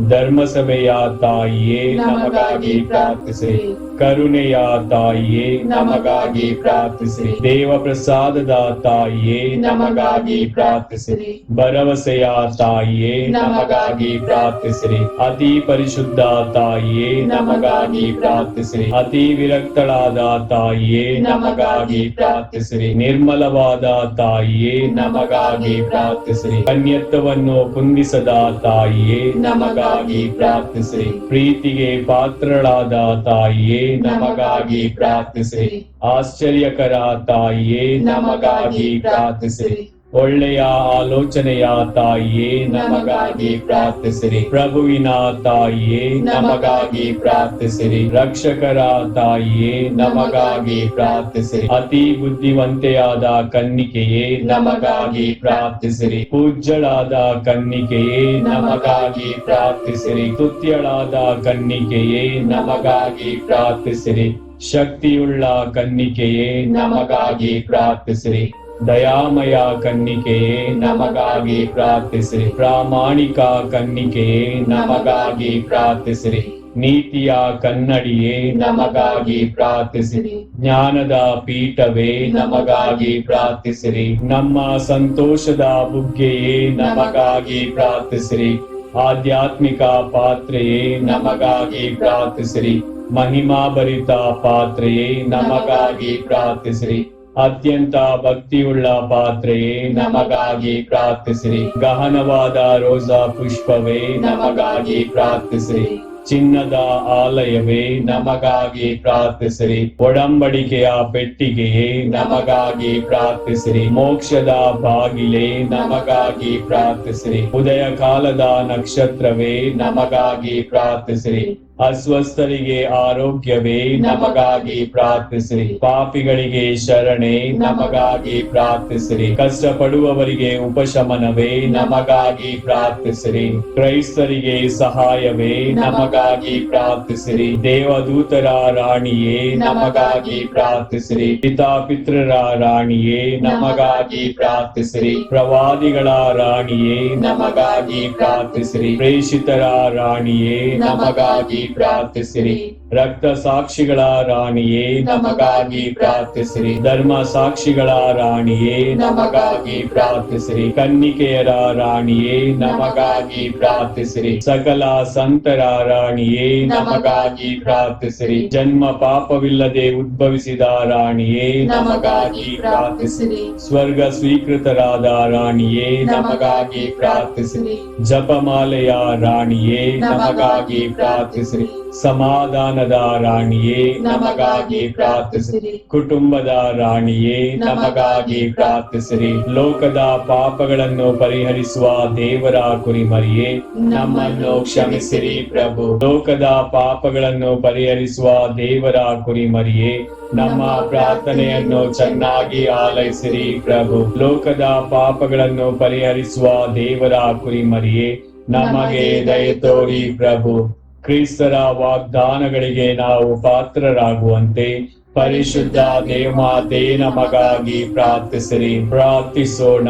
ಧರ್ಮಸಭೆಯ ತಾಯಿಯೇ ನಮಗಾಗಿ ಪ್ರಾರ್ಥಿಸಿರಿ. ಕರುಣೆಯ ತಾಯಿಯೇ ನಮಗಾಗಿ ಪ್ರಾರ್ಥಿಸಿರಿ. ದೇವ ಪ್ರಸಾದದ ತಾಯಿಯೇ ನಮಗಾಗಿ ಪ್ರಾರ್ಥಿಸಿರಿ. ಭರವಸೆಯ ತಾಯಿಯೇ ನಮಗಾಗಿ ಪ್ರಾರ್ಥಿಸಿರಿ. ಅತಿ ಪರಿಶುದ್ಧ ತಾಯಿಯೇ ನಮಗಾಗಿ ಪ್ರಾರ್ಥಿಸಿರಿ. ಅತಿ ವಿರಕ್ತಳಾದ ತಾಯಿಯೇ ನಮಗಾಗಿ ಪ್ರಾರ್ಥಿಸಿರಿ. ನಿರ್ಮಲವಾದ ತಾಯಿಯೇ ನಮಗಾಗಿ ಪ್ರಾರ್ಥಿಸಿರಿ. ಕನ್ಯತ್ವವನ್ನು ಕುಂದಿಸದ ತಾಯಿಯೇ ನಮಗಾಗಿ ಪ್ರಾರ್ಥಿಸಿರಿ. ಪ್ರೀತಿಗೆ ಪಾತ್ರಳಾದ ತಾಯಿಯೇ ನಮಗಾಗಿ ಪ್ರಾರ್ಥಿಸಿರಿ. ಆಶ್ಚರ್ಯಕರ ತಾಯಿಯೇ ನಮಗಾಗಿ ಪ್ರಾರ್ಥಿಸಿರಿ. ಒಳ್ಳೆಯ ಆಲೋಚನೆಯ ತಾಯಿಯೇ ನಮಗಾಗಿ ಪ್ರಾರ್ಥಿಸಿರಿ. ಪ್ರಭುವಿನ ತಾಯಿಯೇ ನಮಗಾಗಿ ಪ್ರಾರ್ಥಿಸಿರಿ. ರಕ್ಷಕರ ತಾಯಿಯೇ ನಮಗಾಗಿ ಪ್ರಾರ್ಥಿಸಿರಿ. ಅತಿ ಬುದ್ಧಿವಂತೆಯಾದ ಕನ್ನಿಕೆಯೇ ನಮಗಾಗಿ ಪ್ರಾರ್ಥಿಸಿರಿ. ಪೂಜ್ಯಳಾದ ಕನ್ನಿಕೆಯೇ ನಮಗಾಗಿ ಪ್ರಾರ್ಥಿಸಿರಿ. ಸ್ತುತ್ಯಳಾದ ಕನ್ನಿಕೆಯೇ ನಮಗಾಗಿ ಪ್ರಾರ್ಥಿಸಿರಿ. ಶಕ್ತಿಯುಳ್ಳ ಕನ್ನಿಕೆಯೇ ನಮಗಾಗಿ ಪ್ರಾರ್ಥಿಸಿರಿ. ದಯಾಮಯ ಕನ್ನಿಕೆಯೇ ನಮಗಾಗಿ ಪ್ರಾರ್ಥಿಸಿರಿ. ಪ್ರಾಮಾಣಿಕ ಕನ್ನಿಕೆಯೇ ನಮಗಾಗಿ ಪ್ರಾರ್ಥಿಸಿರಿ. ನೀತಿಯ ಕನ್ನಡಿಯೇ ನಮಗಾಗಿ ಪ್ರಾರ್ಥಿಸಿರಿ. ಜ್ಞಾನದ ಪೀಠವೇ ನಮಗಾಗಿ ಪ್ರಾರ್ಥಿಸಿರಿ. ನಮ್ಮ ಸಂತೋಷದ ಬುಗ್ಗೆಯೇ ನಮಗಾಗಿ ಪ್ರಾರ್ಥಿಸಿರಿ. ಆಧ್ಯಾತ್ಮಿಕ ಪಾತ್ರೆಯೇ ನಮಗಾಗಿ ಪ್ರಾರ್ಥಿಸಿರಿ. ಮಹಿಮಾಭರಿತ ಪಾತ್ರೆಯೇ ನಮಗಾಗಿ ಪ್ರಾರ್ಥಿಸಿರಿ. ಅತ್ಯಂತ ಭಕ್ತಿಯುಳ್ಳ ಪಾತ್ರೆಯೇ ನಮಗಾಗಿ ಪ್ರಾರ್ಥಿಸಿರಿ. ಗಹನವಾದ ರೋಜಾ ಪುಷ್ಪವೇ ನಮಗಾಗಿ ಪ್ರಾರ್ಥಿಸಿರಿ. ಚಿನ್ನದ ಆಲಯವೇ ನಮಗಾಗಿ ಪ್ರಾರ್ಥಿಸಿರಿ. ಒಡಂಬಡಿಕೆಯ ಪೆಟ್ಟಿಗೆಯೇ ನಮಗಾಗಿ ಪ್ರಾರ್ಥಿಸಿರಿ. ಮೋಕ್ಷದ ಬಾಗಿಲೇ ನಮಗಾಗಿ ಪ್ರಾರ್ಥಿಸಿರಿ. ಉದಯ ಕಾಲದ ನಕ್ಷತ್ರವೇ ನಮಗಾಗಿ ಪ್ರಾರ್ಥಿಸಿರಿ. ಅಸ್ವಸ್ಥರಿಗೆ ಆರೋಗ್ಯವೇ ನಮಗಾಗಿ ಪ್ರಾರ್ಥಿಸಿರಿ. ಪಾಪಿಗಳಿಗೆ ಶರಣೆ ನಮಗಾಗಿ ಪ್ರಾರ್ಥಿಸಿರಿ. ಕಷ್ಟಪಡುವವರಿಗೆ ಉಪಶಮನವೇ ನಮಗಾಗಿ ಪ್ರಾರ್ಥಿಸಿರಿ. ಕ್ರೈಸ್ತರಿಗೆ ಸಹಾಯವೇ ನಮಗಾಗಿ ಪ್ರಾರ್ಥಿಸಿರಿ. ದೇವದೂತರ ರಾಣಿಯೇ ನಮಗಾಗಿ ಪ್ರಾರ್ಥಿಸಿರಿ. ಪಿತಾಪಿತ್ರರ ರಾಣಿಯೇ ನಮಗಾಗಿ ಪ್ರಾರ್ಥಿಸಿರಿ. ಪ್ರವಾದಿಗಳ ರಾಣಿಯೇ ನಮಗಾಗಿ ಪ್ರಾರ್ಥಿಸಿರಿ. ಪ್ರೇಷಿತರ ರಾಣಿಯೇ ನಮಗಾಗಿ ಪ್ರಾರ್ಥಿಸಿರಿ. ರಕ್ತ ಸಾಕ್ಷಿಗಳ ರಾಣಿಯೇ ನಮಗಾಗಿ ಪ್ರಾರ್ಥಿಸಿರಿ. ಧರ್ಮ ಸಾಕ್ಷಿಗಳ ರಾಣಿಯೇ ನಮಗಾಗಿ ಪ್ರಾರ್ಥಿಸಿರಿ. ಕನ್ನಿಕೆಯರ ರಾಣಿಯೇ ನಮಗಾಗಿ ಪ್ರಾರ್ಥಿಸಿರಿ. ಸಕಲ ಸಂತರ ರಾಣಿಯೇ ನಮಗಾಗಿ ಪ್ರಾರ್ಥಿಸಿರಿ. ಜನ್ಮ ಪಾಪವಿಲ್ಲದೆ ಉದ್ಭವಿಸಿದ ರಾಣಿಯೇ ನಮಗಾಗಿ ಪ್ರಾರ್ಥಿಸಿರಿ. ಸ್ವರ್ಗ ಸ್ವೀಕೃತರಾದ ರಾಣಿಯೇ ನಮಗಾಗಿ ಪ್ರಾರ್ಥಿಸಿರಿ. ಜಪಮಾಲೆಯ ರಾಣಿಯೇ ನಮಗಾಗಿ ಪ್ರಾರ್ಥಿಸಿರಿ. ಸಮಾಧಾನದ ರಾಣಿಯೇ ನಮಗಾಗಿ ಪ್ರಾರ್ಥಿಸಿರಿ. ಕುಟುಂಬದ ರಾಣಿಯೇ ನಮಗಾಗಿ ಪ್ರಾರ್ಥಿಸಿರಿ. ಲೋಕದ ಪಾಪಗಳನ್ನು ಪರಿಹರಿಸುವ ದೇವರ ಕುರಿಮರಿಯೇ ನಮ್ಮನ್ನು ಕ್ಷಮಿಸಿರಿ ಪ್ರಭು. ಲೋಕದ ಪಾಪಗಳನ್ನು ಪರಿಹರಿಸುವ ದೇವರ ಕುರಿಮರಿಯೇ ನಮ್ಮ ಪ್ರಾರ್ಥನೆಯನ್ನು ಚೆನ್ನಾಗಿ ಆಲೈಸಿರಿ ಪ್ರಭು. ಲೋಕದ ಪಾಪಗಳನ್ನು ಪರಿಹರಿಸುವ ದೇವರ ಕುರಿಮರಿಯೇ ನಮಗೆ ದಯೆ ತೋರಿ ಪ್ರಭು. ಕ್ರಿಸ್ತರ ವಾಗ್ದಾನಗಳಿಗೆ ನಾವು ಪಾತ್ರರಾಗುವಂತೆ ಪರಿಶುದ್ಧ ದೇವಮಾತೆ ನಮಗಾಗಿ ಪ್ರಾರ್ಥಿಸಿರಿ. ಪ್ರಾರ್ಥಿಸೋಣ.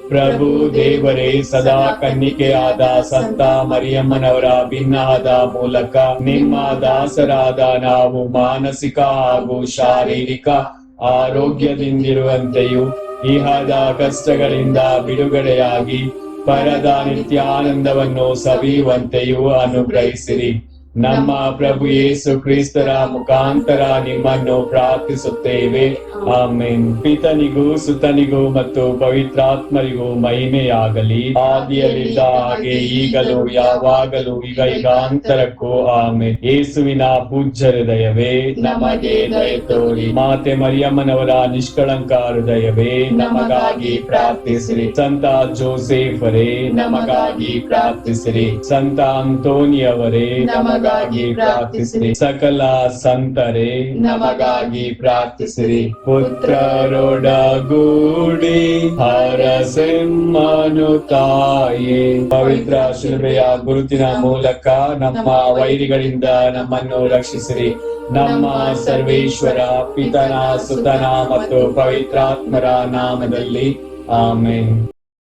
ಪ್ರಭು ದೇವರೇ, ಸದಾ ಕನ್ನಿಕೆಯಾದ ಸಂತ ಮರಿಯಮ್ಮನವರ ಭಿನ್ನಾದ ಮೂಲಕ ನಿಮ್ಮ ದಾಸರಾದ ನಾವು ಮಾನಸಿಕ ಹಾಗೂ ಶಾರೀರಿಕ ಆರೋಗ್ಯದಿಂದಿರುವಂತೆಯೂ ಇಹದ ಕಷ್ಟಗಳಿಂದ ಬಿಡುಗಡೆಯಾಗಿ ಪರದ ನಿತ್ಯಾನಂದವನ್ನು ಸವಿಯುವಂತೆಯೂ ಅನುಗ್ರಹಿಸಿರಿ. ನಮ್ಮ ಪ್ರಭು ಯೇಸು ಕ್ರಿಸ್ತರ ಮುಖಾಂತರ ನಿಮ್ಮನ್ನು ಪ್ರಾರ್ಥಿಸುತ್ತೇವೆ. ಆಮೆನ್. ಪಿತನಿಗೂ ಸುತನಿಗೂ ಮತ್ತು ಪವಿತ್ರಾತ್ಮರಿಗೂ ಮಹಿಮೆಯಾಗಲಿ. ಆದಿಯಲ್ಲಿದ್ದ ಹಾಗೆ ಈಗಲೂ ಯಾವಾಗಲೂ ಈಗ ಯುಗಾಂತರಕ್ಕೂ ಆಮೆನ್. ಯೇಸುವಿನ ಪೂಜ್ಯ ಹೃದಯವೇ ನಮಗೆ ದಯೆ ತೋರಿ. ಮಾತೆ ಮರಿಯಮ್ಮನವರ ನಿಷ್ಕಳಂಕ ಹೃದಯವೇ ನಮಗಾಗಿ ಪ್ರಾರ್ಥಿಸಿರಿ. ಸಂತ ಜೋಸೆಫರೇ ನಮಗಾಗಿ ಪ್ರಾರ್ಥಿಸಿರಿ. ಸಂತ ಅಂತೋನಿಯವರೇ ನಮಗಾಗಿ ಪ್ರಾರ್ಥಿಸಿರಿ. ಸಕಲ ಸಂತರೇ ನಮಗಾಗಿ ಪ್ರಾರ್ಥಿಸಿರಿ. ಪುತ್ರರೊಡಗೂಡಿ ಹರಸೆಮ್ಮನು ತಾಯೇ, ಪವಿತ್ರ ಶಿಲುಬೆಯ ಗುರುತಿನ ಮೂಲಕ ನಮ್ಮ ವೈರಿಗಳಿಂದ ನಮ್ಮನ್ನು ರಕ್ಷಿಸಿರಿ. ನಮ್ಮ ಸರ್ವೇಶ್ವರ ಪಿತನ ಸುತನ ಮತ್ತು ಪವಿತ್ರಾತ್ಮರ ನಾಮದಲ್ಲಿ ಆಮೆನ್.